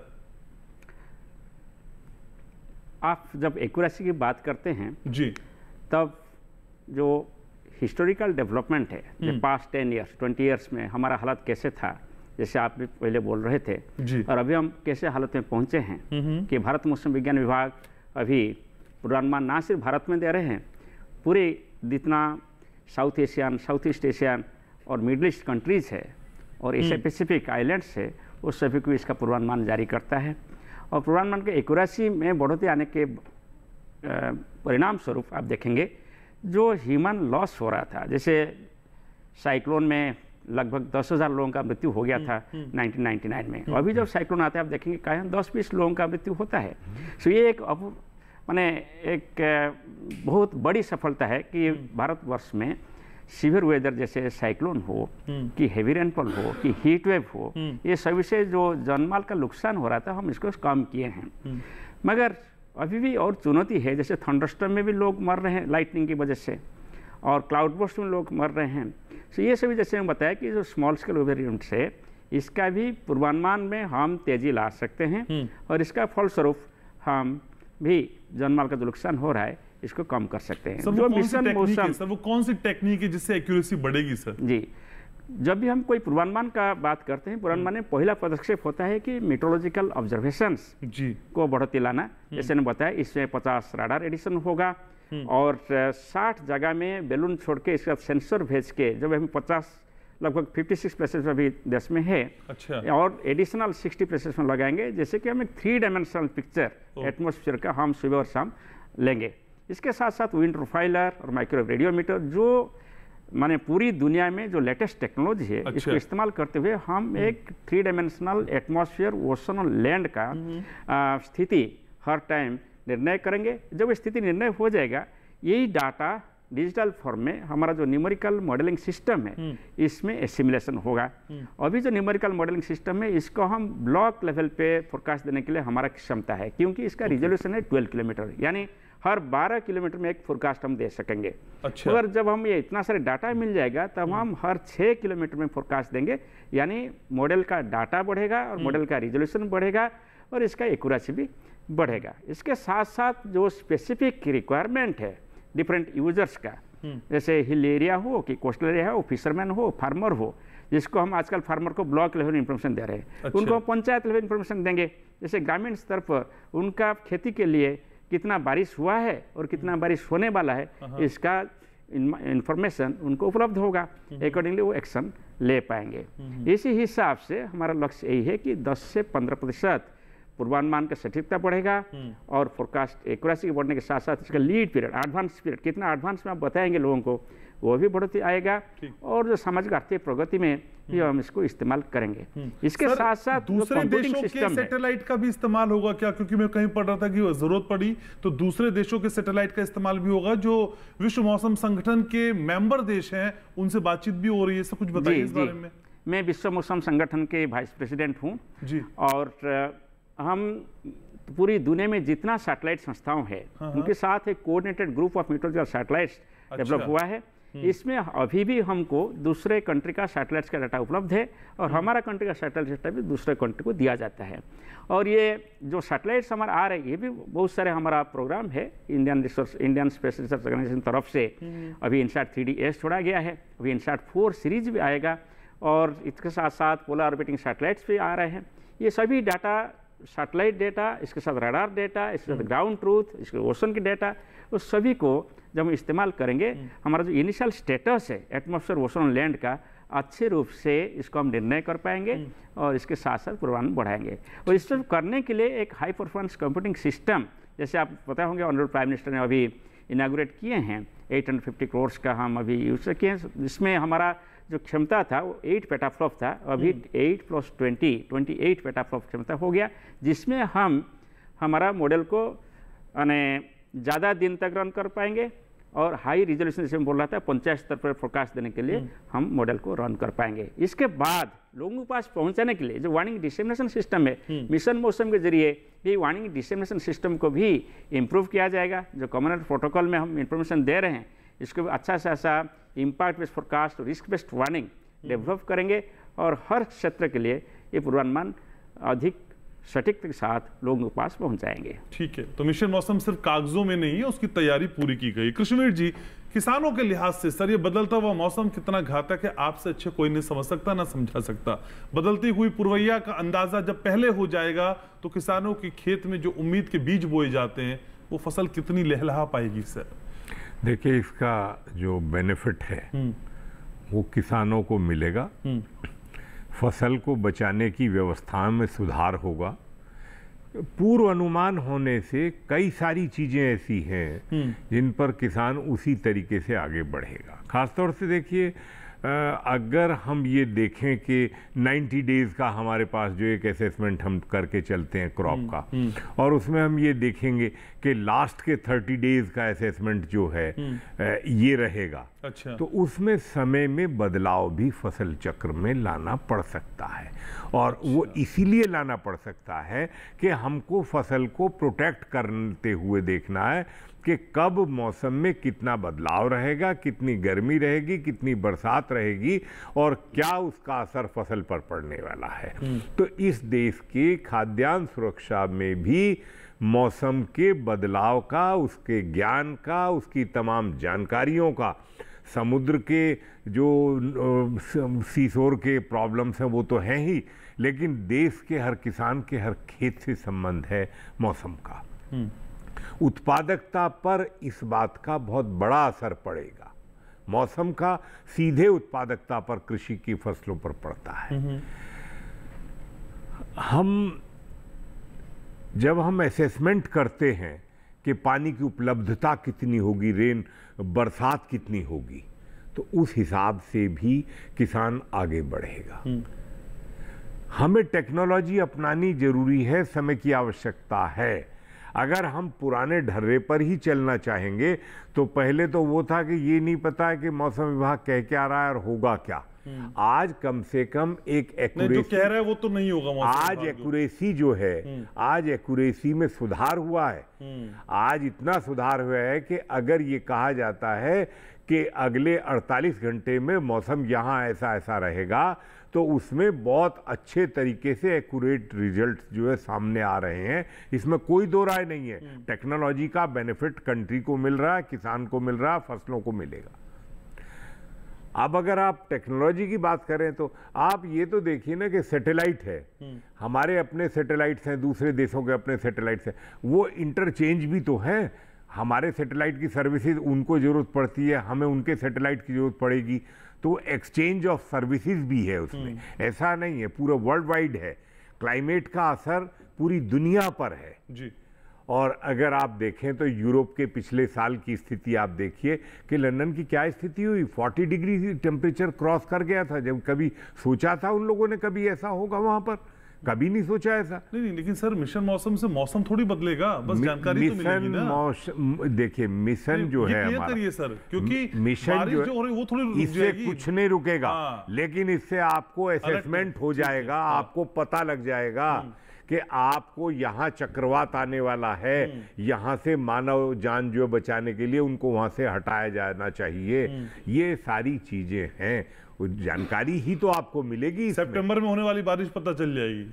आप जब एक्यूरेसी की बात करते हैं जी, तब जो हिस्टोरिकल डेवलपमेंट है पास्ट 10 ईयर्स 20 ईयर्स में हमारा हालत कैसे था, जैसे आप भी पहले बोल रहे थे जी। और अभी हम कैसे हालत में पहुंचे हैं कि भारत मौसम विज्ञान विभाग अभी पूर्वानुमान ना सिर्फ भारत में दे रहे हैं, पूरे जितना south Asian, south east Asian और मिडल ईस्ट कंट्रीज है और एशिया पैसिफिक आइलैंड्स है, उस सभी को इसका पूर्वानुमान जारी करता है। और पूर्वानुमान के एक्यूरेसी में बढ़ोतरी आने के परिणाम स्वरूप आप देखेंगे जो ह्यूमन लॉस हो रहा था, जैसे साइक्लोन में लगभग 10,000 लोगों का मृत्यु हो गया था 1999 में, अभी जब साइक्लोन आता है आप देखेंगे कायम 10-20 लोगों का मृत्यु होता है। तो ये एक माने एक बहुत बड़ी सफलता है कि भारतवर्ष में सीवियर वेदर जैसे साइक्लोन हो कि हेवी रेनफॉल हो कि हीट वेव हो, ये सभी से जो जानमाल का नुकसान हो रहा था हम इसको कम किए हैं। मगर अभी भी और चुनौती है, जैसे थंडरस्टॉर्म में भी लोग मर रहे हैं लाइटनिंग की वजह से और क्लाउड बर्स्ट में लोग मर रहे हैं। तो ये सभी जैसे मैं बताया कि जो स्मॉल स्केल वेदर इवेंट्स है इसका भी पूर्वानुमान में हम तेजी ला सकते हैं और इसका फलस्वरूप हम भी जानमाल का जो नुकसान हो रहा है इसको कम कर सकते हैं। जो मिशन मौसम सर, वो कौन सी टेक्निक है जिससे एक्यूरेसी बढ़ेगी सर? जी, जब भी हम कोई पूर्वानुमान का बात करते हैं, पूर्वानुमान में पहला पदक्षेप होता है कि मेट्रोलॉजिकल ऑब्जर्वेशंस को बढ़ोतरी लाना। जैसे ने बताया इसमें 50 राडार एडिशन होगा और 60 जगह में बैलून छोड़ के इसका सेंसर भेज के, जब हम 50 लगभग 56 प्लेसेस अभी देश में है। अच्छा। और एडिशनल 60 प्लेसेस में लगाएंगे, जैसे कि हम एक 3 डायमेंशनल पिक्चर एटमॉस्फेयर का हम सुबह और शाम लेंगे। इसके साथ साथ विंड प्रोफाइलर और माइक्रोवेव रेडियोमीटर, जो माने पूरी दुनिया में जो लेटेस्ट टेक्नोलॉजी है इसको इस्तेमाल करते हुए हम एक 3 डायमेंशनल एटमॉस्फेयर, ओशन और लैंड का स्थिति हर टाइम निर्णय करेंगे। जब स्थिति निर्णय हो जाएगा, यही डाटा डिजिटल फॉर्म में हमारा जो न्यूमेरिकल मॉडलिंग सिस्टम है इसमें एसिमुलेशन होगा। अभी जो न्यूमेरिकल मॉडलिंग सिस्टम है इसको हम ब्लॉक लेवल पे फोरकास्ट देने के लिए हमारा क्षमता है, क्योंकि इसका रिजोल्यूशन है 12 किलोमीटर, यानी हर 12 किलोमीटर में एक फोरकास्ट हम दे सकेंगे। अच्छा। अगर जब हम ये इतना सारे डाटा मिल जाएगा तब हम हर 6 किलोमीटर में फोरकास्ट देंगे, यानी मॉडल का डाटा बढ़ेगा और मॉडल का रिजोल्यूशन बढ़ेगा और इसका एक्यूरेसी भी बढ़ेगा। इसके साथ साथ जो स्पेसिफिक रिक्वायरमेंट है डिफरेंट यूजर्स का, जैसे हिल एरिया हो कि कोस्टल एरिया हो, फिशरमैन हो, फार्मर हो, जिसको हम आजकल फार्मर को ब्लॉक लेवल इन्फॉर्मेशन दे रहे हैं। अच्छा। उनको पंचायत लेवल इन्फॉर्मेशन देंगे, जैसे ग्रामीण स्तर पर उनका खेती के लिए कितना बारिश हुआ है और कितना बारिश होने वाला है इसका इंफॉर्मेशन उनको उपलब्ध होगा, अकॉर्डिंगली वो एक्शन ले पाएंगे। इसी हिसाब से हमारा लक्ष्य यही है कि 10 से 15% पूर्वानुमान का सटीकता बढ़ेगा और फोरकास्ट एक्यूरेसी के बढ़ने के साथ साथ इसका लीड पीरियड, एडवांस पीरियड, कितना एडवांस में आप बताएंगे लोगों को, वो भी बढ़ोतरी आएगा और जो सामाजिक आर्थिक प्रगति में भी हम इसको इस्तेमाल करेंगे। इसके साथ साथ दूसरे देशों के सैटेलाइट का भी इस्तेमाल होगा क्या? क्योंकि मैं कहीं पढ़ रहा था कि जरूरत पड़ी तो दूसरे देशों के सैटेलाइट का इस्तेमाल भी होगा, जो विश्व मौसम संगठन के मेंबर देश हैं, उनसे बातचीत भी हो रही है। सब कुछ बताइए इस बारे में। मैं विश्व मौसम संगठन के वाइस प्रेसिडेंट हूँ जी, और हम पूरी दुनिया में जितना सैटेलाइट संस्थाओं है उनके साथ एक coordinated group of meteorological satellites develop हुआ है। इसमें अभी भी हमको दूसरे कंट्री का सैटेलाइट्स का डाटा उपलब्ध है और हमारा कंट्री का सैटेलाइट डाटा भी दूसरे कंट्री को दिया जाता है। और ये जो सैटेलाइट्स हमारा आ रहे हैं, ये भी बहुत सारे हमारा प्रोग्राम है इंडियन स्पेस रिसर्च ऑर्गेनाइजेशन तरफ से। अभी इनसैट 3DS छोड़ा गया है, अभी इनसैट 4 सीरीज भी आएगा और इसके साथ साथ पोलर ऑर्बिटिंग सैटेलाइट्स भी आ रहे हैं। ये सभी डाटा, सैटेलाइट डेटा, इसके साथ रडार डेटा, इसके साथ ग्राउंड ट्रूथ, इसके ओशन के डेटा, उस सभी को जब हम इस्तेमाल करेंगे, हमारा जो इनिशियल स्टेटस है एटमॉस्फेयर, ओशन और लैंड का, अच्छे रूप से इसको हम निर्णय कर पाएंगे और इसके साथ साथ पूर्वानुमान बढ़ाएंगे। और इसको करने के लिए एक हाई परफॉर्मेंस कंप्यूटिंग सिस्टम, जैसे आप पता होंगे ऑनरेबल प्राइम मिनिस्टर ने अभी इनागुरेट किए हैं, 850 करोड़ का हम अभी यूज किए हैं। इसमें हमारा जो क्षमता था वो 8 पेटाफ्लॉप था, अभी 8 + 20 28 पेटाफ्लॉप क्षमता हो गया, जिसमें हम हमारा मॉडल को ज़्यादा दिन तक रन कर पाएंगे और हाई रिजोल्यूशन, जैसे मैं बोल रहा था, पंचायत स्तर पर फोरकास्ट देने के लिए हम मॉडल को रन कर पाएंगे। इसके बाद लोगों के पास पहुंचाने के लिए जो वार्निंग डिसेमिनेशन सिस्टम है, मिशन मौसम के जरिए भी वार्निंग डिसेमिनेशन सिस्टम को भी इम्प्रूव किया जाएगा। जो कॉमनवेल्थ प्रोटोकॉल में हम इंफॉर्मेशन दे रहे हैं, इसको भी अच्छा से अच्छा इम्पैक्ट बेस्ड फोरकास्ट और रिस्क बेस्ड वार्निंग डेवलप करेंगे और हर क्षेत्र के लिए ये पूर्वानुमान अधिक सटीकता के साथ लोगों के पास पहुंच जाएंगे। ठीक है, तो मिशन मौसम सिर्फ कागजों में नहीं है, उसकी तैयारी पूरी की गई। कृष्णवीर जी, किसानों के लिहाज से सर ये बदलता हुआ मौसम कितना घातक है आपसे अच्छे कोई नहीं समझ सकता ना समझा सकता। बदलती हुई पुरवैया का अंदाजा जब पहले हो जाएगा तो किसानों के खेत में जो उम्मीद के बीज बोए जाते हैं वो फसल कितनी लहलहा पाएगी सर? देखिए, इसका जो बेनिफिट है वो किसानों को मिलेगा, फसल को बचाने की व्यवस्था में सुधार होगा। पूर्व अनुमान होने से कई सारी चीजें ऐसी हैं जिन पर किसान उसी तरीके से आगे बढ़ेगा। खासतौर से देखिए, अगर हम ये देखें कि 90 डेज का हमारे पास जो एक असेसमेंट हम करके चलते हैं क्रॉप का, और उसमें हम ये देखेंगे कि लास्ट के 30 डेज का असेसमेंट जो है ये रहेगा। अच्छा। तो उसमें समय में बदलाव भी फसल चक्र में लाना पड़ सकता है, और वो इसीलिए लाना पड़ सकता है कि हमको फसल को प्रोटेक्ट करते हुए देखना है कि कब मौसम में कितना बदलाव रहेगा, कितनी गर्मी रहेगी, कितनी बरसात रहेगी, और क्या उसका असर फसल पर पड़ने वाला है। तो इस देश की खाद्यान्न सुरक्षा में भी मौसम के बदलाव का, उसके ज्ञान का, उसकी तमाम जानकारियों का, समुद्र के जो सीशोर के प्रॉब्लम्स हैं वो तो हैं ही, लेकिन देश के हर किसान के हर खेत से संबंध है मौसम का। उत्पादकता पर इस बात का बहुत बड़ा असर पड़ेगा। मौसम का सीधे उत्पादकता पर, कृषि की फसलों पर पड़ता है। जब हम असेसमेंट करते हैं कि पानी की उपलब्धता कितनी होगी, बरसात कितनी होगी, तो उस हिसाब से भी किसान आगे बढ़ेगा। हमें टेक्नोलॉजी अपनानी जरूरी है, समय की आवश्यकता है। अगर हम पुराने ढर्रे पर ही चलना चाहेंगे तो पहले तो वो था कि ये नहीं पता है कि मौसम विभाग कह क्या रहा है और होगा क्या। आज कम से कम एक एक्यूरेसी, जो कह रहा है वो तो नहीं होगा। आज एक्यूरेसी जो है, आज एक्यूरेसी में सुधार हुआ है। आज इतना सुधार हुआ है कि अगर ये कहा जाता है कि अगले 48 घंटे में मौसम यहाँ ऐसा ऐसा रहेगा, तो उसमें बहुत अच्छे तरीके से एक्यूरेट रिजल्ट जो है सामने आ रहे हैं। इसमें कोई दो राय नहीं है। टेक्नोलॉजी का बेनिफिट कंट्री को मिल रहा है, किसान को मिल रहा है, फसलों को मिलेगा। अब अगर आप टेक्नोलॉजी की बात करें तो आप ये तो देखिए ना कि सैटेलाइट है, हमारे अपने सैटेलाइट्स हैं, दूसरे देशों के अपने सैटेलाइट्स हैं, वो इंटरचेंज भी तो हैं। हमारे सैटेलाइट की सर्विसेज उनको जरूरत पड़ती है, हमें उनके सैटेलाइट की जरूरत पड़ेगी, तो एक्सचेंज ऑफ सर्विसेज भी है उसमें। ऐसा नहीं है, पूरा वर्ल्ड वाइड है। क्लाइमेट का असर पूरी दुनिया पर है जी। और अगर आप देखें तो यूरोप के पिछले साल की स्थिति आप देखिए कि लंदन की क्या स्थिति हुई, 40 डिग्री टेम्परेचर क्रॉस कर गया था। जब कभी सोचा था उन लोगों ने कभी ऐसा होगा वहां पर? कभी नहीं सोचा ऐसा। नहीं, लेकिन सर मिशन मौसम से मौसम थोड़ी बदलेगा, बस जानकारी तो मिलेगी ना। देखिए, मिशन जो है हमारा, करिए सर, क्योंकि मिशन जो हो रही वो थोड़ी इससे कुछ नहीं रुकेगा, लेकिन इससे आपको असेसमेंट हो जाएगा, आपको पता लग जाएगा कि आपको यहाँ चक्रवात आने वाला है, यहाँ से मानव जान जो बचाने के लिए उनको वहां से हटाया जाना चाहिए। ये सारी चीजें हैं, जानकारी ही तो आपको मिलेगी। सितंबर में होने वाली बारिश पता चल जाएगी,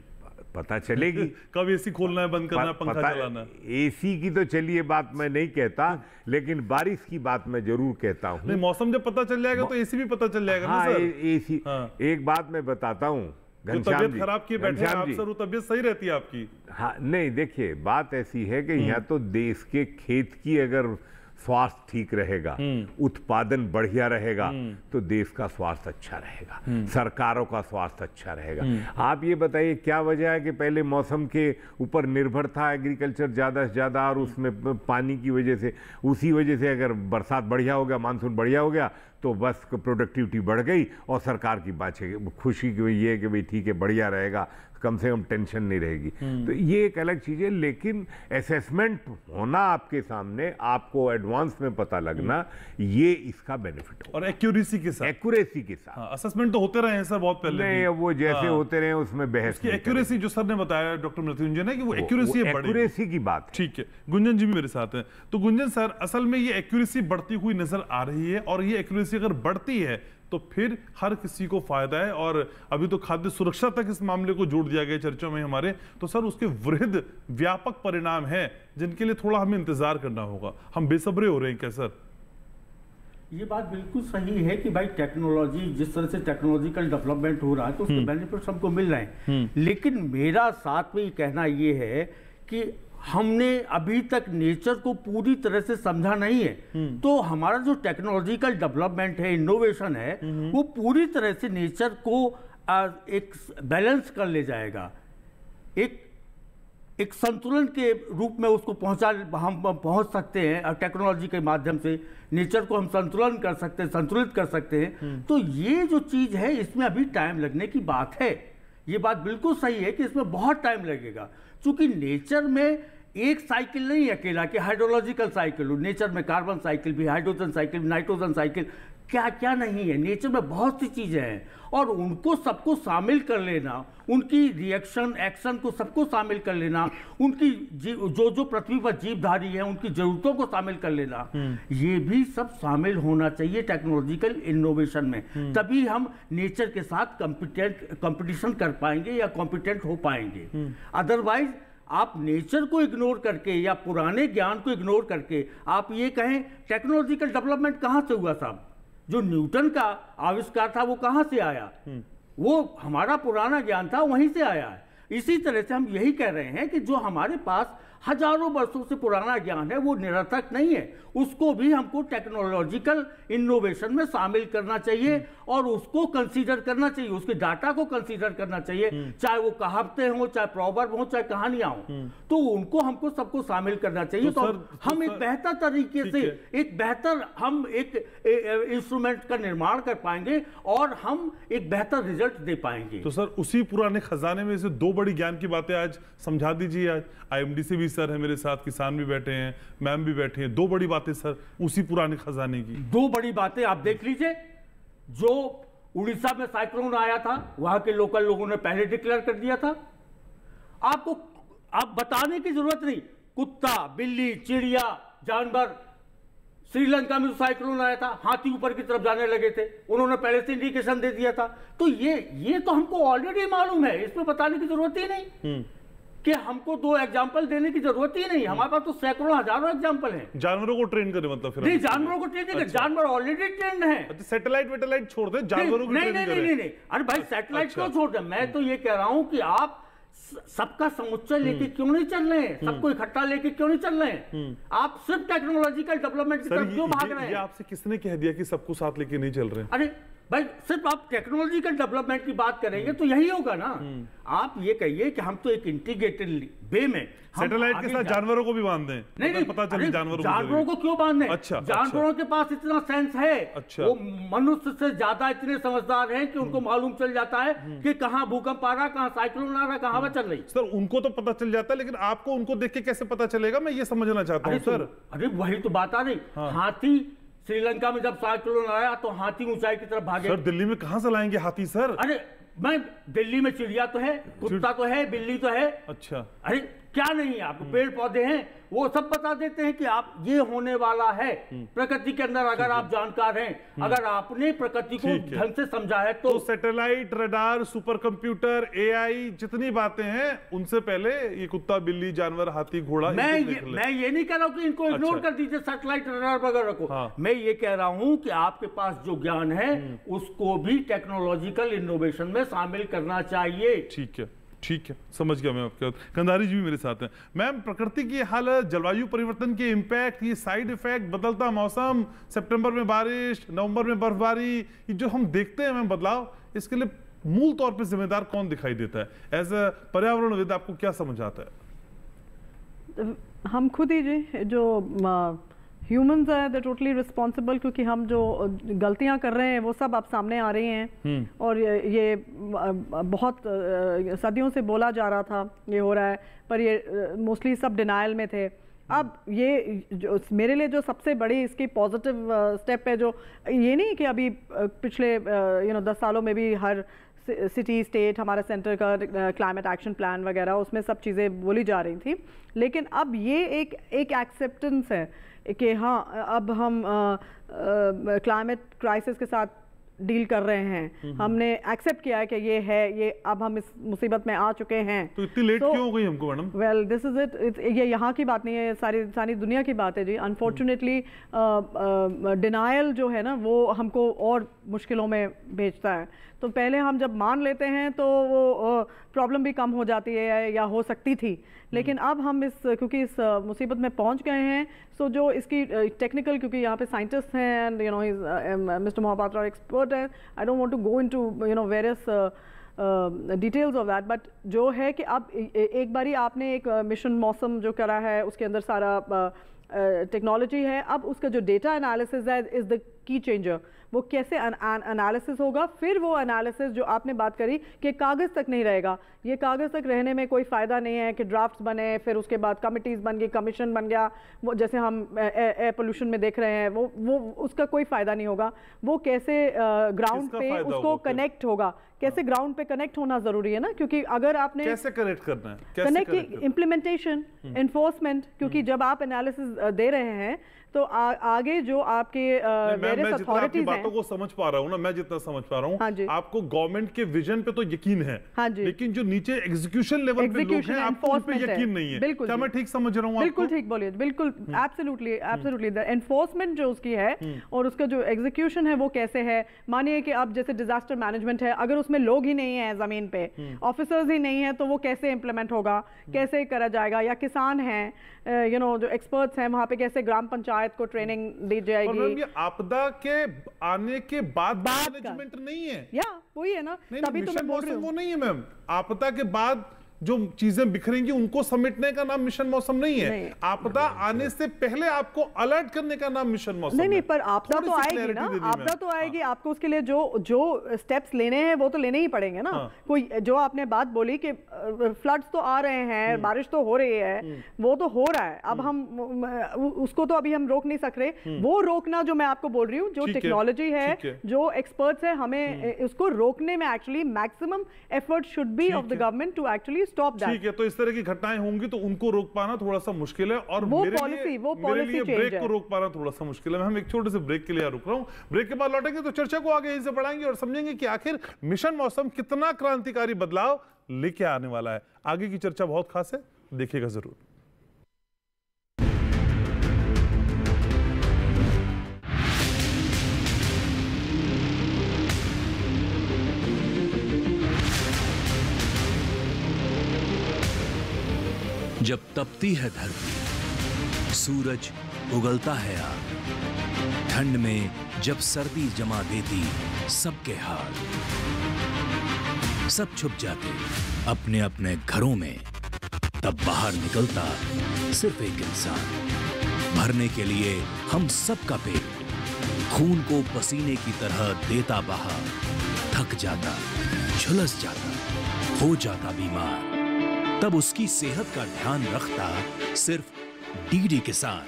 पता चलेगी। कब एसी खोलना है, बंद करना है, पंखा चलाना। एसी की तो चलिए बात मैं नहीं कहता, लेकिन बारिश की बात मैं जरूर कहता हूँ। नहीं, मौसम जब पता चल जाएगा तो एसी भी पता चल जाएगा ना सर। एसी, एक बात मैं बताता हूँ, तबियत खराब किए बैठे हैं आप सर, वो तबियत सही रहती है आपकी? हाँ, नहीं, देखिए बात ऐसी है कि यहाँ तो देश के खेत की अगर स्वास्थ्य ठीक रहेगा, उत्पादन बढ़िया रहेगा, तो देश का स्वास्थ्य अच्छा रहेगा, सरकारों का स्वास्थ्य अच्छा रहेगा। आप ये बताइए क्या वजह है कि पहले मौसम के ऊपर निर्भर था एग्रीकल्चर ज्यादा से ज्यादा, और उसमें पानी की वजह से, उसी वजह से अगर बरसात बढ़िया हो गया, मानसून बढ़िया हो गया, तो बस प्रोडक्टिविटी बढ़ गई और सरकार की बात है, खुशी ये है कि भाई ठीक है बढ़िया रहेगा, कम से कम टेंशन नहीं रहेगी। तो ये एक अलग चीज है, लेकिन असेसमेंट होना आपके सामने, आपको एडवांस में पता लगना, ये इसका बेनिफिट और एक्यूरेसी के साथ, एक्यूरेसी के साथ। असेसमेंट तो होते रहे हैं सर बहुत पहले। नहीं, वो जैसे होते रहे उसमें बहस की एक्यूरेसी जो सर ने बताया डॉक्टर मृत्युंजय ने कि वो एक्यूरेसी की बात। ठीक है, गुंजन जी भी मेरे साथ हैं। तो गुंजन सर, असल में ये एक्यूरेसी बढ़ती हुई नजर आ रही है, और ये एक्यूरेसी अगर बढ़ती है तो फिर हर किसी को फायदा है। और अभी तो खाद्य सुरक्षा तक इस मामले को जोड़ दिया गया चर्चा में हमारे, तो सर उसके वृहद व्यापक परिणाम हैं जिनके लिए थोड़ा हमें इंतजार करना होगा। हम बेसब्रे हो रहे हैं क्या सर? ये बात बिल्कुल सही है कि भाई टेक्नोलॉजी, जिस तरह से टेक्नोलॉजिकल डेवलपमेंट हो रहा है तो उसके बेनिफिट्स हमको मिल रहे हैं, लेकिन मेरा साथ में ये कहना ये है कि हमने अभी तक नेचर को पूरी तरह से समझा नहीं है। तो हमारा जो टेक्नोलॉजिकल डेवलपमेंट है, इनोवेशन है, वो पूरी तरह से नेचर को एक बैलेंस कर ले जाएगा, एक संतुलन के रूप में उसको हम पहुंच सकते हैं। टेक्नोलॉजी के माध्यम से नेचर को हम संतुलन कर सकते हैं, संतुलित कर सकते हैं। तो ये जो चीज है इसमें अभी टाइम लगने की बात है। ये बात बिल्कुल सही है कि इसमें बहुत टाइम लगेगा, क्योंकि नेचर में एक साइकिल नहीं अकेला कि हाइड्रोलॉजिकल साइकिल हो, नेचर में कार्बन साइकिल भी, हाइड्रोजन साइकिल भी, नाइट्रोजन साइकिल, क्या क्या नहीं है। नेचर में बहुत सी चीजें हैं और उनको सबको शामिल कर लेना, उनकी रिएक्शन एक्शन को सबको शामिल कर लेना, उनकी जो पृथ्वी पर जीवधारी है उनकी जरूरतों को शामिल कर लेना, ये भी सब शामिल होना चाहिए टेक्नोलॉजिकल इनोवेशन में। तभी हम नेचर के साथ कंपटीशन कर पाएंगे या कॉम्पिटेंट हो पाएंगे। अदरवाइज आप नेचर को इग्नोर करके या पुराने ज्ञान को इग्नोर करके आप ये कहें टेक्नोलॉजिकल डेवलपमेंट कहां से हुआ साहब? जो न्यूटन का आविष्कार था वो कहां से आया? वो हमारा पुराना ज्ञान था, वहीं से आया है। इसी तरह से हम यही कह रहे हैं कि जो हमारे पास हजारों वर्षों से पुराना ज्ञान है वो निरर्थक नहीं है, उसको भी हमको टेक्नोलॉजिकल इनोवेशन में शामिल करना चाहिए और उसको कंसीडर करना चाहिए, उसके डाटा को कंसीडर करना चाहिए, चाहे वो कहावतें हो, चाहे प्रोवर्ब हो, चाहे कहानियां हो, तो उनको हमको सबको शामिल करना चाहिए। तो हम एक बेहतर तरीके से एक इंस्ट्रूमेंट का निर्माण कर पाएंगे और हम एक बेहतर रिजल्ट दे पाएंगे। तो सर उसी पुराने खजाने में से दो बड़ी ज्ञान की बातें आज समझा दीजिए। आज IMD से भी सर है मेरे साथ, किसान भी बैठे हैं, मैम भी बैठे हैं। दो बड़ी बातें सर उसी पुराने खजाने की। दो बड़ी बातें आप देख लीजिए। जो उड़ीसा में साइक्लोन आया था वहां के लोकल लोगों ने पहले डिक्लेयर कर दिया था। आपको आप बताने की जरूरत नहीं, कुत्ता, बिल्ली, चिड़िया, जानवर, श्रीलंका में साइक्लोन आया था, हाथी ऊपर की तरफ जाने लगे थे, उन्होंने पहले से इंडिकेशन दे दिया था। तो ये तो हमको ऑलरेडी मालूम है, इसमें बताने की जरूरत ही नहीं कि हमको दो एग्जाम्पल देने की जरूरत ही नहीं। हमारे पास तो सैकड़ों हजारों एग्जाम्पल हैं। जानवरों को ट्रेन करें मतलब फिर? नहीं, जानवरों को ट्रेन नहीं, जानवर ऑलरेडी ट्रेंड है। सैटेलाइट छोड़ दे, जानवरों को ट्रेन करें। नहीं, अरे भाई सैटेलाइट क्यों छोड़ दे? मैं तो ये कह रहा हूं कि आप सबका समुच्चय लेके क्यों नहीं चल रहे हैं, सबको इकट्ठा लेके क्यों नहीं चल रहे हैं? आप सिर्फ टेक्नोलॉजिकल डेवलपमेंट की तरफ क्यों भाग रहे हैं? आपसे किसने कह दिया कि सबको साथ लेके नहीं चल रहे हैं? अरे भाई सिर्फ आप टेक्नोलॉजिकल डेवलपमेंट की बात करेंगे तो यही होगा ना। आप ये कहिए कि हम तो एक इंटीग्रेटेड वे में सैटेलाइट के साथ जानवरों को भी बांध दें। नहीं, पता चले जानवरों को क्यों बांध दें? अच्छा, जानवरों के पास इतना सेंस है, अच्छा, वो मनुष्य से ज्यादा इतने समझदार हैं कि उनको मालूम चल जाता है कि कहां भूकंप आ रहा, कहां साइक्लोन आ रहा, कहां हवा चल रही। सर उनको तो पता चल जाता है, लेकिन आपको उनको देख के कैसे पता चलेगा, मैं ये समझना चाहता हूँ सर। अरे वही तो बात आ रही। हाथी श्रीलंका में जब साइक्लोन आया तो हाथी ऊंचाई की तरफ भागे। सर दिल्ली में कहां से लाएंगे हाथी सर? अरे मैं दिल्ली में चिड़िया तो है, कुत्ता तो है, बिल्ली तो है। अच्छा, अरे क्या नहीं है, आपको पेड़ पौधे हैं, वो सब बता देते हैं कि आप ये होने वाला है प्रकृति के अंदर। अगर आप जानकार हैं, अगर आपने प्रकृति को ढंग से समझा है तो satellite, radar, super computer, AI, जितनी बातें हैं उनसे पहले ये कुत्ता, बिल्ली, जानवर, हाथी, घोड़ा। मैं ये नहीं कह रहा हूं कि इनको इग्नोर कर दीजिए, सैटेलाइट, रडार वगैरह को। मैं ये कह रहा हूं कि आपके पास जो ज्ञान है उसको भी टेक्नोलॉजिकल इनोवेशन में शामिल करना चाहिए। ठीक है, समझ गया मैं आपके। कंधारी जी भी मेरे साथ हैं। मैम, प्रकृति की हालत, जलवायु परिवर्तन के इम्पैक्ट, ये साइड इफेक्ट, बदलता मौसम, सितंबर में बारिश, नवंबर में बर्फबारी, ये जो हम देखते हैं मैम बदलाव, इसके लिए मूल तौर पे जिम्मेदार कौन दिखाई देता है? एज ए पर्यावरणविद आपको क्या समझ आता है? हम खुद ही जी, जो ह्यूमंस है, दे टोटली रिस्पॉन्सिबल, क्योंकि हम जो गलतियां कर रहे हैं वो सब अब सामने आ रही हैं। और ये बहुत सदियों से बोला जा रहा था ये हो रहा है, पर ये मोस्टली सब डिनायल में थे। अब ये जो मेरे लिए जो सबसे बड़ी इसकी पॉजिटिव स्टेप है, जो ये नहीं कि अभी पिछले 10 सालों में भी हर सिटी, स्टेट, हमारे सेंटर का क्लाइमेट एक्शन प्लान वगैरह, उसमें सब चीज़ें बोली जा रही थी, लेकिन अब ये एक एक्सेप्टेंस है कि हाँ, अब हम क्लाइमेट क्राइसिस के साथ डील कर रहे हैं, हमने एक्सेप्ट किया है कि ये है, ये अब हम इस मुसीबत में आ चुके हैं। तो इतनी लेट क्यों हो गई हमको madam? Well this is it, ये यहाँ की बात नहीं है, सारी दुनिया की बात है जी। अनफॉर्चुनेटली डिनायल जो है ना वो हमको और मुश्किलों में भेजता है। तो पहले हम जब मान लेते हैं तो वो प्रॉब्लम भी कम हो जाती है या हो सकती थी, लेकिन अब हम क्योंकि इस मुसीबत में पहुंच गए हैं, सो जो इसकी टेक्निकल, क्योंकि यहाँ पे साइंटिस्ट हैं and you know mister Mohapatra expert है, I don't want to go into you know various details of that, but जो है कि अब एक बारी आपने एक मिशन मौसम जो करा है उसके अंदर सारा टेक्नोलॉजी है, अब उसका जो डेटा एनालिसिस है इज द की चेंजर। वो कैसे एनालिसिस होगा, फिर वो एनालिसिस जो आपने बात करी कि कागज़ तक नहीं रहेगा, ये कागज़ तक रहने में कोई फ़ायदा नहीं है कि ड्राफ्ट्स बने, फिर उसके बाद कमिटीज़ बन गई, कमीशन बन गया, वो जैसे हम एयर पोल्यूशन में देख रहे हैं, वो उसका कोई फ़ायदा नहीं होगा। वो कैसे ग्राउंड पे उसको कनेक्ट होगा, कैसे ग्राउंड पे कनेक्ट होना ज़रूरी है ना, क्योंकि अगर आपने कैसे कनेक्ट करना है, कनेक्ट इम्प्लीमेंटेशन, एनफोर्समेंट, क्योंकि जब आप एनालिसिस दे रहे हैं तो आगे जो आपके वेरियस अथॉरिटीज बातों को समझ पा रहा हूँ ना, मैं जितना समझ पा रहा हूँ, हाँ आपको गवर्नमेंट के विजन पे तो यकीन है, हाँ जी, लेकिन जो नीचे एग्जीक्यूशन लेवल पे लोग हैं आपको उन पे यकीन नहीं है। बिल्कुल, क्या मैं ठीक समझ रहा हूँ? बिल्कुल ठीक बोलिए, बिल्कुल एब्सोल्युटली एब्सोल्युटली। द एनफोर्समेंट जो उसकी है और उसका जो एग्जीक्यूशन है वो कैसे है, मानिए कि अब जैसे डिजास्टर मैनेजमेंट है, अगर उसमें लोग ही नहीं है जमीन पे, ऑफिसर्स ही नहीं है, तो वो कैसे इंप्लीमेंट होगा, कैसे करा जाएगा, या किसान हैं यू नो जो एक्सपर्ट्स हैं वहां पे कैसे ग्राम पंचायत को ट्रेनिंग दी जाएगी। और ये आपदा के आने के बाद मैनेजमेंट नहीं है, या वही है ना, तभी तो मैं बोल रही हूं वो नहीं है मैम। आपदा के बाद जो चीजें बिखरेंगी उनको समेटने का नाम मिशन मौसम नहीं है, आपदा आने से पहले आपको अलर्ट करने का नाम मिशन मौसम नहीं, पर आपदा तो आएगी ना, आपदा तो आएगी, आपको उसके लिए जो स्टेप्स लेने हैं वो तो लेने ही पड़ेंगे ना। कोई जो आपने बात बोली कि फ्लड्स तो आ रहे हैं, बारिश तो हो रही है, वो तो हो रहा है, अब हम उसको तो अभी हम रोक नहीं सक रहे, वो रोकना जो मैं आपको बोल रही हूँ, जो टेक्नोलॉजी है, जो एक्सपर्ट्स है, हमें उसको रोकने में actually maximum effort should be of the government to actually stop that. ठीक है, तो इस तरह की घटनाएं होंगी तो उनको रोक पाना थोड़ा सा मुश्किल है, और मेरे लिए ब्रेक को रोक पाना थोड़ा सा मुश्किल है। हम एक छोटे से ब्रेक के लिए रुक रहा हूं, ब्रेक के बाद लौटेंगे तो चर्चा को आगे यहीं से बढ़ाएंगे और समझेंगे कि आखिर मिशन मौसम कितना क्रांतिकारी बदलाव लेके आने वाला है। आगे की चर्चा बहुत खास है, देखिएगा जरूर। जब तपती है धरती, सूरज उगलता है आग, ठंड में जब सर्दी जमा देती सबके हाल, सब छुप जाते अपने अपने घरों में, तब बाहर निकलता सिर्फ एक इंसान, भरने के लिए हम सबका पेट, खून को पसीने की तरह देता बहा, थक जाता, झुलस जाता, हो जाता बीमार, तब उसकी सेहत का ध्यान रखता सिर्फ डीडी किसान।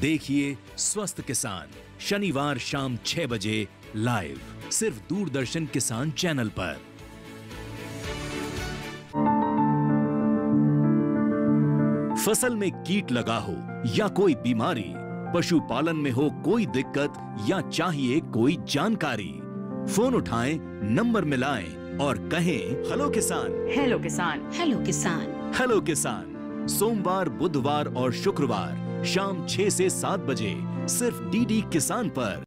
देखिए स्वस्थ किसान शनिवार शाम 6 बजे लाइव, सिर्फ दूरदर्शन किसान चैनल पर। फसल में कीट लगा हो या कोई बीमारी, पशुपालन में हो कोई दिक्कत या चाहिए कोई जानकारी, फोन उठाएं, नंबर मिलाएं और कहें हेलो किसान। हेलो किसान। हेलो किसान। हेलो किसान सोमवार, बुधवार और शुक्रवार शाम 6 से 7 बजे सिर्फ डीडी किसान पर।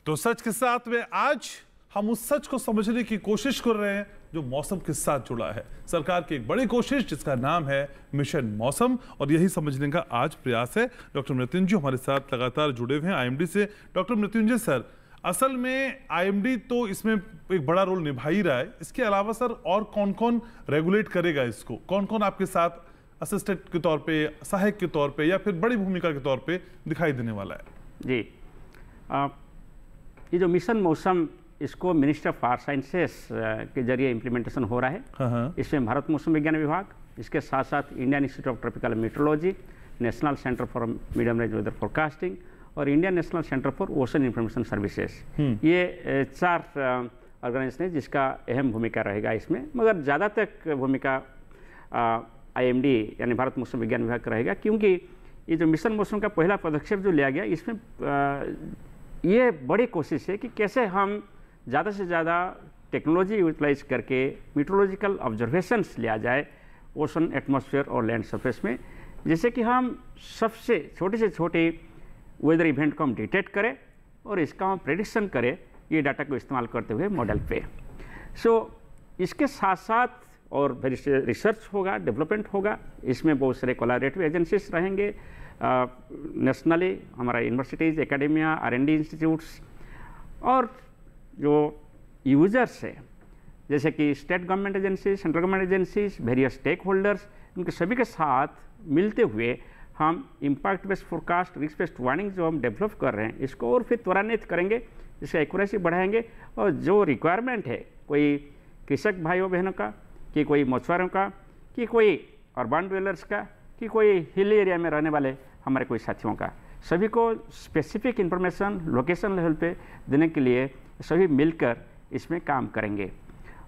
तो सच के साथ में आज हम उस सच को समझने की कोशिश कर रहे हैं जो मौसम के साथ जुड़ा है। सरकार की एक बड़ी कोशिश जिसका नाम है मिशन मौसम, और यही समझने का आज प्रयास है। डॉक्टर मृत्युंजय हमारे साथ लगातार जुड़े हुए हैं आईएमडी से। डॉक्टर मृत्युंजय सर, असल में आईएमडी तो इसमें एक बड़ा रोल निभा ही रहा है, इसके अलावा सर और कौन कौन रेगुलेट करेगा इसको? कौन कौन आपके साथ असिस्टेंट के तौर पे, सहायक के तौर पे या फिर बड़ी भूमिका के तौर पे दिखाई देने वाला है? जी, ये जो मिशन मौसम, इसको मिनिस्टर ऑफ आर्थ साइंसेस के जरिए इम्प्लीमेंटेशन हो रहा है। इसमें भारत मौसम विज्ञान विभाग, इसके साथ साथ Indian Institute of Tropical Meteorology, National Centre for Medium Range Weather Forecasting और Indian National Centre for Ocean Information Services, ये 4 ऑर्गेनाइजेशन है जिसका अहम भूमिका रहेगा इसमें, मगर ज़्यादा तक भूमिका IMD यानी भारत मौसम विज्ञान विभाग का रहेगा, क्योंकि ये जो मिशन मौसम का पहला पदक्षेप जो लिया गया इसमें ये बड़ी कोशिश है कि कैसे हम ज़्यादा से ज़्यादा टेक्नोलॉजी यूटिलाइज करके मीटरोलॉजिकल ऑब्जर्वेशंस लिया जाए ओशन, एटमॉस्फेयर और लैंड सरफेस में, जैसे कि हम सबसे छोटे से छोटे वेदर इवेंट को हम डिटेक्ट करें और इसका हम प्रेडिक्शन करें ये डाटा को इस्तेमाल करते हुए मॉडल पे। इसके साथ साथ और रिसर्च होगा, डेवलपमेंट होगा, इसमें बहुत सारे कोलैबोरेटिव एजेंसीज रहेंगे, नेशनली हमारा यूनिवर्सिटीज़, एकेडमिया, R&D इंस्टीट्यूट्स और जो यूजर्स है जैसे कि state government agencies, central government agencies, various stake holders, उनके सभी के साथ मिलते हुए हम impact based forecast, risk based warning जो हम डेवलप कर रहे हैं इसको और फिर त्वरान्वित करेंगे, इसका एक्यूरेसी बढ़ाएंगे और जो रिक्वायरमेंट है कोई कृषक भाइयों बहनों का, कि कोई मछुआरों का, कि कोई अर्बन ड्वेलर्स का, कि कोई हिल एरिया में रहने वाले हमारे कोई साथियों का, सभी को स्पेसिफिक इंफॉर्मेशन लोकेशन लेवल पे देने के लिए सभी मिलकर इसमें काम करेंगे।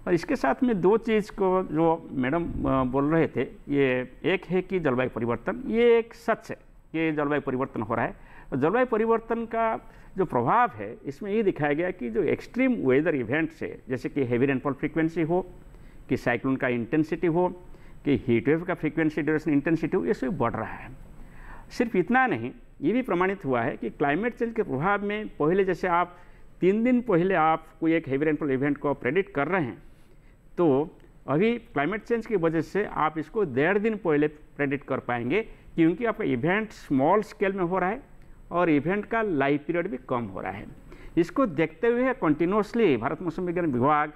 और इसके साथ में दो चीज़ को जो मैडम बोल रहे थे, ये एक है कि जलवायु परिवर्तन, ये एक सच है कि जलवायु परिवर्तन हो रहा है और जलवायु परिवर्तन का जो प्रभाव है इसमें ये दिखाया गया कि जो एक्सट्रीम वेदर इवेंट्स है जैसे कि हेवी रेनफॉल फ्रीक्वेंसी हो, कि साइक्लोन का इंटेंसिटी हो, कि हीट वेव का फ्रीक्वेंसी ड्यूरेशन इंटेंसिटी हो, ये सब बढ़ रहा है। सिर्फ इतना नहीं, ये भी प्रमाणित हुआ है कि क्लाइमेट चेंज के प्रभाव में पहले जैसे आप 3 दिन पहले आप कोई एक हेवी रेनफॉल इवेंट को प्रेडिक्ट कर रहे हैं, तो अभी क्लाइमेट चेंज की वजह से आप इसको 1.5 दिन पहले प्रेडिक्ट कर पाएंगे, क्योंकि आपका इवेंट स्मॉल स्केल में हो रहा है और इवेंट का लाइफ पीरियड भी कम हो रहा है। इसको देखते हुए कंटिन्यूसली भारत मौसम विज्ञान विभाग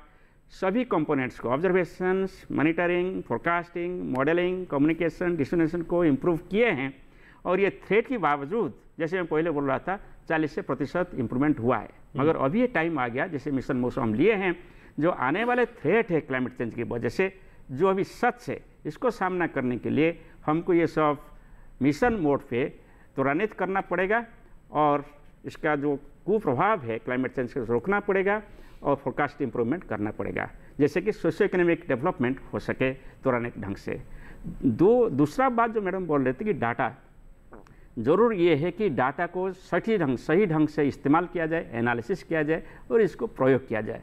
सभी कंपोनेंट्स को observations, monitoring, forecasting, modelling, communication, distribution को इम्प्रूव किए हैं और ये थ्रेट के बावजूद जैसे मैं पहले बोल रहा था 40% इम्प्रूवमेंट हुआ है, मगर अभी ये टाइम आ गया जैसे मिशन मौसम हम लिए हैं, जो आने वाले थ्रेट है क्लाइमेट चेंज की वजह से जो अभी सच है इसको सामना करने के लिए हमको ये सब मिशन मोड पे त्वरान्वित करना पड़ेगा और इसका जो कुप्रभाव है क्लाइमेट चेंज को रोकना पड़ेगा और फोरकास्ट इंप्रूवमेंट करना पड़ेगा, जैसे कि सोशियो इकोनॉमिक डेवलपमेंट हो सके त्वरान्वित ढंग से। दूसरा बात जो मैडम बोल रहे थे कि डाटा, ज़रूर ये है कि डाटा को सही ढंग से इस्तेमाल किया जाए, एनालिसिस किया जाए और इसको प्रयोग किया जाए।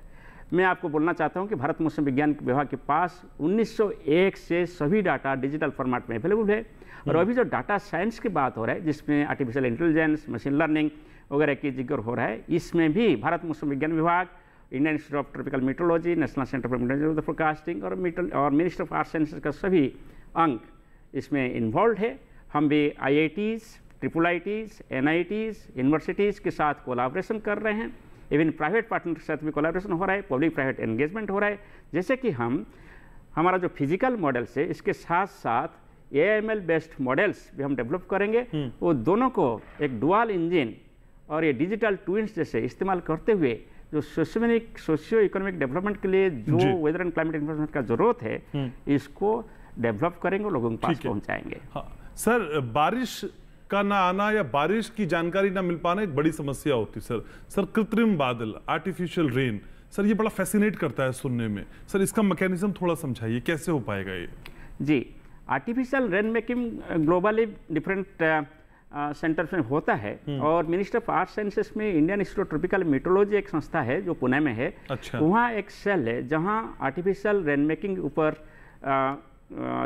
मैं आपको बोलना चाहता हूँ कि भारत मौसम विज्ञान विभाग के पास 1901 से सभी डाटा डिजिटल फॉर्मेट में अवेलेबल है और अभी जो डाटा साइंस की बात हो रहा है जिसमें आर्टिफिशियल इंटेलिजेंस, मशीन लर्निंग वगैरह की जिक्र हो रहा है, इसमें भी भारत मौसम विज्ञान विभाग, Indian Institute of Tropical Meteorology, National Centre for Meteorology Forecasting और मिनिस्टर ऑफ आर्ट्स साइंसेज का सभी अंग इसमें इन्वॉल्व है। हम भी IITs, IIITs, NITs, यूनिवर्सिटीज़ के साथ कोलैबोरेशन कर रहे हैं, इवन प्राइवेट पार्टनर के साथ भी कोलैबोरेशन हो रहा है, पब्लिक प्राइवेट एंगेजमेंट हो रहा है, जैसे कि हमारा जो फिजिकल मॉडल्स है इसके साथ साथ AML बेस्ड मॉडल्स भी हम डेवलप करेंगे। वो दोनों को एक डुअल इंजन और ये डिजिटल ट्विन्स जैसे इस्तेमाल करते हुए जो सोशियो इकोनॉमिक डेवलपमेंट के लिए जो वेदर एंड क्लाइमेट इन्फॉर्मेशन का जरूरत है इसको डेवलप करेंगे, लोगों के पास पहुंचाएंगे। हाँ। सर, बारिश का ना आना या बारिश की जानकारी ना मिल पाना एक बड़ी समस्या होती है सर। कृत्रिम बादल, आर्टिफिशियल रेन, सर ये बड़ा फैसिनेट करता है सुनने में। सर इसका मैकेनिज्म थोड़ा समझाइए, कैसे हो पाएगा ये? जी, artificial rain making globally different centres में होता है और मिनिस्टर ऑफ आर्ट्स साइंसेस में Indian Institute of Tropical Meteorology एक संस्था है जो पुणे में है। अच्छा। वहाँ एक सेल है जहाँ आर्टिफिशियल रेन मेकिंग ऊपर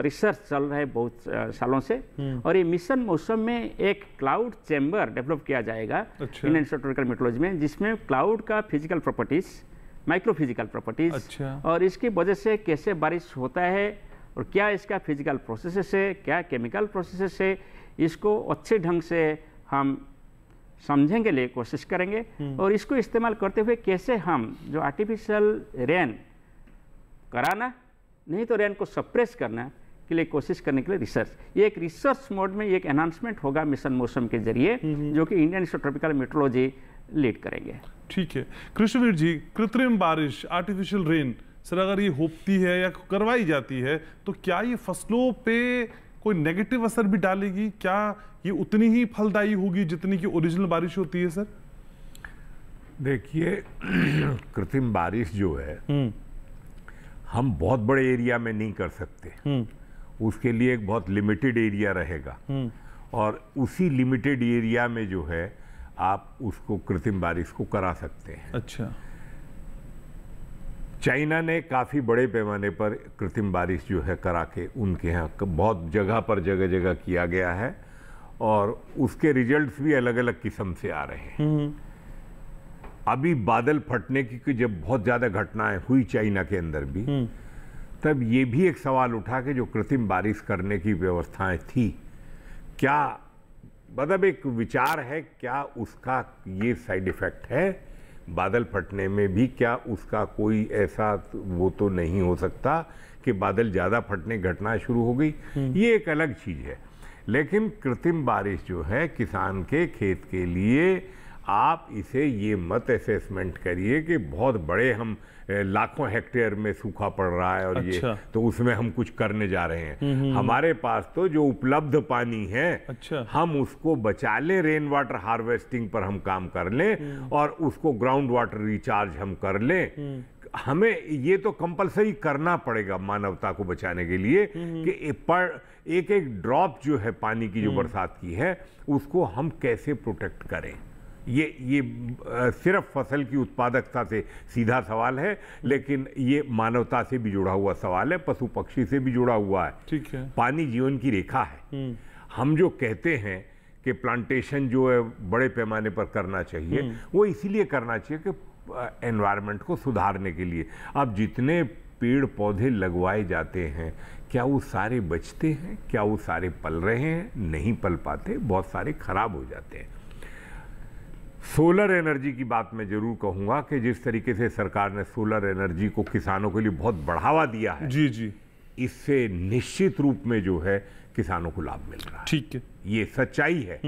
रिसर्च चल रहा है बहुत सालों से और ये मिशन मौसम में एक क्लाउड चैम्बर डेवलप किया जाएगा Indian Institute of Tropical Meteorology में, जिसमें क्लाउड का physical properties, micro physical properties और इसकी वजह से कैसे बारिश होता है और क्या इसका फिजिकल प्रोसेसेस है, क्या केमिकल प्रोसेसेस है, इसको अच्छे ढंग से हम समझेंगे लिए कोशिश करेंगे और इसको इस्तेमाल करते हुए कैसे हम जो आर्टिफिशियल रेन कराना नहीं तो रेन को सप्रेस करना के लिए कोशिश करने के लिए रिसर्च, ये एक रिसर्च मोड में एक एनहांसमेंट होगा मिशन मौसम के जरिए जो कि Indian Institute of Tropical Meteorology lead करेंगे। ठीक है कृष्णवीर जी, कृत्रिम बारिश, आर्टिफिशियल रेन, सर अगर ये होती है या करवाई जाती है तो क्या ये फसलों पे कोई नेगेटिव असर भी डालेगी? क्या ये उतनी ही फलदायी होगी जितनी की ओरिजिनल बारिश होती है? सर देखिए कृत्रिम बारिश जो है हम बहुत बड़े एरिया में नहीं कर सकते। उसके लिए एक बहुत लिमिटेड एरिया रहेगा और उसी लिमिटेड एरिया में जो है आप उसको कृत्रिम बारिश को करा सकते हैं। अच्छा। चाइना ने काफ़ी बड़े पैमाने पर कृत्रिम बारिश जो है करा के उनके यहाँ बहुत जगह पर जगह जगह किया गया है और उसके रिजल्ट्स भी अलग अलग किस्म से आ रहे हैं। अभी बादल फटने की जब बहुत ज़्यादा घटनाएं हुई चाइना के अंदर भी, तब ये भी एक सवाल उठा कि जो कृत्रिम बारिश करने की व्यवस्थाएं थी, क्या मतलब एक विचार है क्या उसका ये साइड इफेक्ट है बादल फटने में भी, क्या उसका कोई ऐसा वो तो नहीं हो सकता कि बादल ज़्यादा फटने घटना शुरू हो गई, ये एक अलग चीज़ है। लेकिन कृत्रिम बारिश जो है किसान के खेत के लिए, आप इसे ये मत असेसमेंट करिए कि बहुत बड़े हम लाखों हेक्टेयर में सूखा पड़ रहा है और अच्छा। ये तो उसमें हम कुछ करने जा रहे हैं। हमारे पास तो जो उपलब्ध पानी है, अच्छा। हम उसको बचा लें, रेन वाटर हार्वेस्टिंग पर हम काम कर लें और उसको ग्राउंड वाटर रिचार्ज हम कर लें। हमें ये तो कंपलसरी करना पड़ेगा मानवता को बचाने के लिए कि पर एक एक ड्रॉप जो है पानी की जो बरसात की है उसको हम कैसे प्रोटेक्ट करें। ये सिर्फ फसल की उत्पादकता से सीधा सवाल है, लेकिन ये मानवता से भी जुड़ा हुआ सवाल है, पशु पक्षी से भी जुड़ा हुआ है। ठीक है। पानी जीवन की रेखा है। हम जो कहते हैं कि प्लांटेशन जो है बड़े पैमाने पर करना चाहिए, वो इसीलिए करना चाहिए कि एनवायरनमेंट को सुधारने के लिए। अब जितने पेड़ पौधे लगवाए जाते हैं, क्या वो सारे बचते हैं? क्या वो सारे पल रहे हैं? नहीं पल पाते, बहुत सारे खराब हो जाते हैं। सोलर एनर्जी की बात मैं जरूर कहूंगा कि जिस तरीके से सरकार ने सोलर एनर्जी को किसानों के लिए बहुत बढ़ावा दिया है, जी जी, इससे निश्चित रूप में जो है किसानों को लाभ मिल रहा है। ठीक है। ये सच्चाई है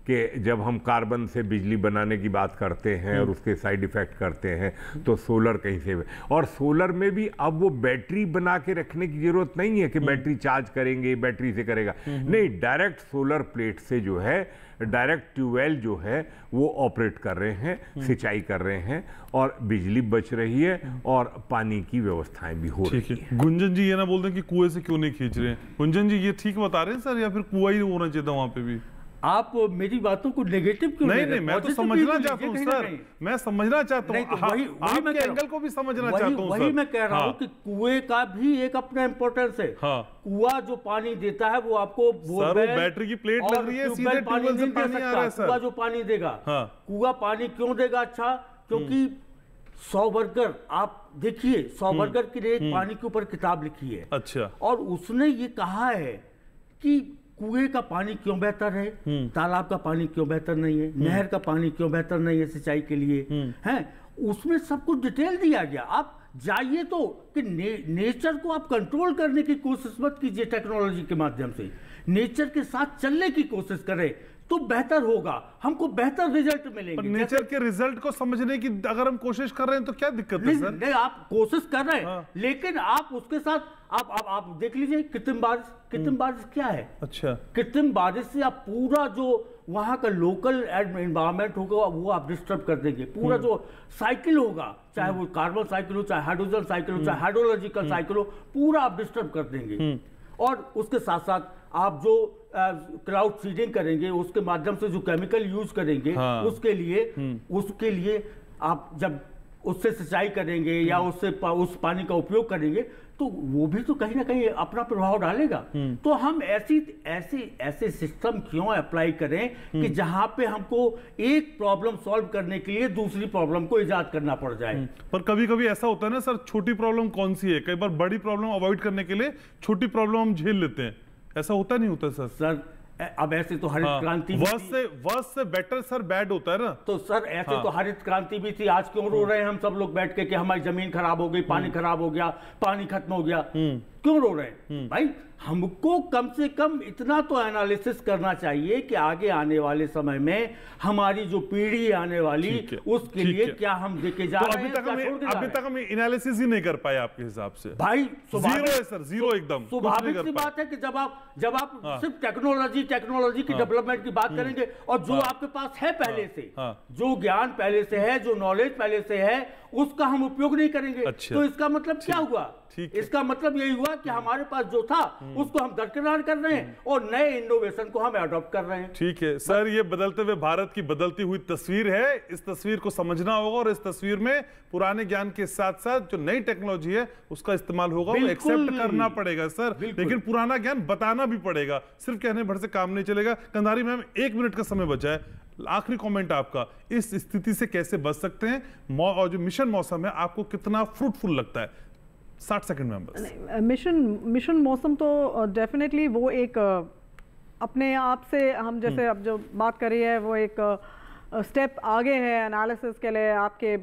कि जब हम कार्बन से बिजली बनाने की बात करते हैं और उसके साइड इफेक्ट करते हैं, तो सोलर कहीं से, और सोलर में भी अब वो बैटरी बना के रखने की जरूरत नहीं है कि बैटरी चार्ज करेंगे, बैटरी से करेगा, नहीं, डायरेक्ट सोलर प्लेट से जो है, डायरेक्ट ट्यूबवेल जो है वो ऑपरेट कर रहे हैं, सिंचाई कर रहे हैं और बिजली बच रही है और पानी की व्यवस्थाएं भी हो रही है। गुंजन जी ये ना बोल दें कि कुएं से क्यों नहीं खींच रहे हैं। गुंजन जी ये ठीक बता रहे हैं सर, या फिर कुआं ही होना चाहिए था वहां पे भी? आप मेरी बातों को नेगेटिव क्यों नहीं नहीं, मैं तो समझना चाहता हूँ सर, मैं समझना चाहता हूँ, आपके एंगल को भी समझना चाहता हूँ। वही मैं कह रहा हूँ कि कुएं का भी एक अपना इंपॉर्टेंस है। कुआं जो पानी देता है वो आपको बैटरी की प्लेट लग रही है, सीधे ट्यूबवेल से पानी आ रहा है सर। कुआं जो पानी देगा, कुआं पानी क्यों देगा? अच्छा, क्योंकि 100 वर्कर, आप देखिए 100 वर्कर की एक पानी के ऊपर किताब लिखी है। अच्छा। और उसने ये कहा है कि कुएं का पानी क्यों बेहतर है, तालाब का पानी क्यों बेहतर नहीं है, नहर का पानी क्यों बेहतर नहीं है सिंचाई के लिए, हैं? उसमें सब कुछ डिटेल दिया गया। आप जाइए तो कि नेचर को आप कंट्रोल करने की कोशिश मत कीजिए, टेक्नोलॉजी के माध्यम से नेचर के साथ चलने की कोशिश करें तो बेहतर होगा, हमको बेहतर रिजल्ट मिलेंगे। नेचर के रिजल्ट को समझने की अगर हम कोशिश कर रहे हैं तो क्या दिक्कत है सर? नहीं, आप कोशिश कर रहे हैं, लेकिन आप उसके साथ आप देख लीजिए कृत्रिम बारिश क्या है। अच्छा। कृत्रिम बारिश से आप पूरा जो वहां का लोकल एनवायरमेंट होगा वो आप डिस्टर्ब कर देंगे। पूरा जो साइकिल होगा, चाहे वो कार्बन साइकिल हो, चाहे हाइड्रोजन साइकिल हो, चाहे हाइड्रोलॉजिकल साइकिल हो, पूरा आप डिस्टर्ब कर देंगे। और उसके साथ साथ आप जो क्लाउड सीडिंग करेंगे, उसके माध्यम से जो केमिकल यूज करेंगे, उसके लिए आप जब उससे सिंचाई करेंगे या उससे उस पानी का उपयोग करेंगे तो वो भी तो कहीं ना कहीं अपना प्रभाव डालेगा। तो हम ऐसे सिस्टम क्यों अप्लाई करें कि जहां पे हमको एक प्रॉब्लम सॉल्व करने के लिए दूसरी प्रॉब्लम को इजाद करना पड़ जाए। पर कभी कभी ऐसा होता है ना सर, छोटी प्रॉब्लम कौन सी है, कई बार बड़ी प्रॉब्लम अवॉइड करने के लिए छोटी प्रॉब्लम हम झेल लेते हैं, ऐसा होता नहीं होता सर? अब ऐसे तो हरित क्रांति वर्स से बेटर सर बैड होता है ना। तो सर ऐसे तो हरित क्रांति भी थी। आज क्यों रो रहे हैं हम सब लोग बैठ के कि हमारी जमीन खराब हो गई, पानी खराब हो गया, पानी खत्म हो गया? क्यों रो रहे हैं भाई? हमको कम से कम इतना तो एनालिसिस करना चाहिए कि आगे आने वाले समय में हमारी जो पीढ़ी आने वाली उसके लिए क्या हम देके जा रहे हैं। अभी तक हम एनालिसिस ही नहीं कर पाए आपके हिसाब से भाई। जीरो है सर, जीरो एकदम। स्वाभाविक सी बात है कि जब आप सिर्फ टेक्नोलॉजी की डेवलपमेंट की बात करेंगे और जो आपके पास है पहले से, जो ज्ञान पहले से है, जो नॉलेज पहले से है, उसका हम उपयोग नहीं करेंगे। तो इसका मतलब क्या हुआ? इसका मतलब यही हुआ कि हमारे पास जो था उसको हम दरकिनार कर रहे हैं और नए इनोवेशन को हम अडॉप्ट कर रहे हैं। ठीक है सर, ये बदलते हुए भारत की बदलती हुई तस्वीर है। इस तस्वीर को समझना होगा और इस तस्वीर में पुराने ज्ञान के साथ साथ जो नई टेक्नोलॉजी है उसका इस्तेमाल होगा, वो एक्सेप्ट करना पड़ेगा सर। लेकिन पुराना ज्ञान बताना भी पड़ेगा, सिर्फ कहने भर से काम नहीं चलेगा। कंधारी मैम, 1 मिनट का समय बचा है, आखिरी कमेंट आपका, इस स्थिति से कैसे बच सकते हैं और जो मिशन मौसम है आपको कितना फ्रूटफुल लगता है? 60 सेकंड में बस। मिशन मौसम तो डेफिनेटफ्ली वो एक अपने आप से हम जैसे अब जो बात करी है वो एक स्टेप आगे है एनालिसिस के लिए, आपके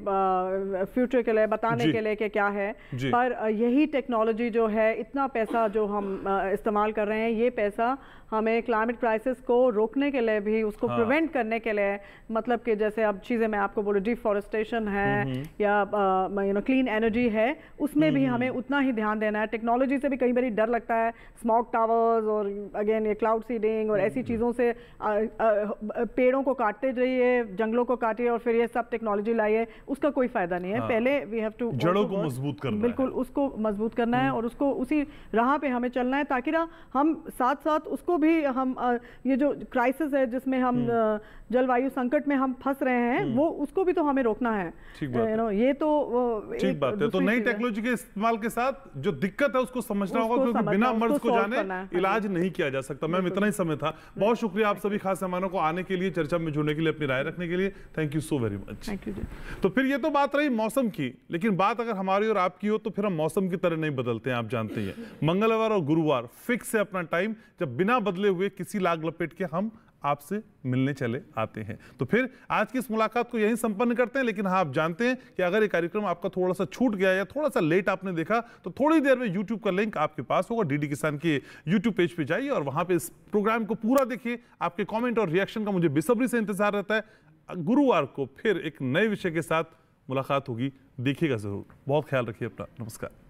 फ्यूचर के लिए बताने के लिए कि क्या है। पर यही टेक्नोलॉजी जो है, इतना पैसा जो हम इस्तेमाल कर रहे हैं, ये पैसा हमें क्लाइमेट क्राइसिस को रोकने के लिए भी, उसको प्रिवेंट करने के लिए, मतलब कि जैसे अब चीज़ें मैं आपको बोलूँ, डिफॉरेस्टेशन है या क्लीन एनर्जी है, उसमें भी हमें उतना ही ध्यान देना है। टेक्नोलॉजी से भी कई बार डर लगता है, स्मॉग टावर्स और अगेन ये क्लाउड सीडिंग और ऐसी चीज़ों से पेड़ों को काटते जाइए, जंगलों को काटिए और फिर ये सब टेक्नोलॉजी लाइए, उसका कोई फायदा नहीं है। पहले वी हैव टू जड़ों को मजबूत करना है, बिल्कुल उसको मजबूत करना है और उसको उसी राह पे हमें चलना है, ताकि ना हम साथ साथ उसको भी हम ये जो क्राइसिस है जिसमें हम जलवायु संकट में हम फंस रहे हैं, वो उसको भी तो हमें रोकना है। ये तो ठीक बात है। तो नई टेक्नोलॉजी के इस्तेमाल के साथ जो दिक्कत है उसको समझना होगा, क्योंकि बिना मर्ज को जाने इलाज नहीं किया जा सकता। मैम, इतना ही समय था। बहुत शुक्रिया आप सभी खास मेहमानों को आने के लिए, चर्चा में जुड़ने के लिए, अपनी राय रखने के लिए। Thank you so very much. Thank you जी। तो फिर ये तो बात रही मौसम की, लेकिन बात अगर हमारी और आपकी हो तो फिर हम मौसम की तरह नहीं बदलते हैं, आप जानते हैं। मंगलवार और गुरुवार फिक्स है अपना टाइम, जब बिना बदले हुए किसी लाग लपेट के हम आपसे मिलने चले आते हैं। तो फिर आज की इस मुलाकात को यहीं संपन्न करते हैं। लेकिन हाँ, आप जानते हैं कि अगर ये कार्यक्रम आपका थोड़ा सा छूट गया या थोड़ा सा लेट आपने देखा, तो थोड़ी देर में यूट्यूब का लिंक आपके पास होगा। डीडी किसान के यूट्यूब पेज पे जाइए और वहां पे इस प्रोग्राम को पूरा देखिए। आपके कमेंट और रिएक्शन का मुझे बेसब्री से इंतजार रहता है। गुरुवार को फिर एक नए विषय के साथ मुलाकात होगी, देखिएगा जरूर। बहुत ख्याल रखिए अपना। नमस्कार।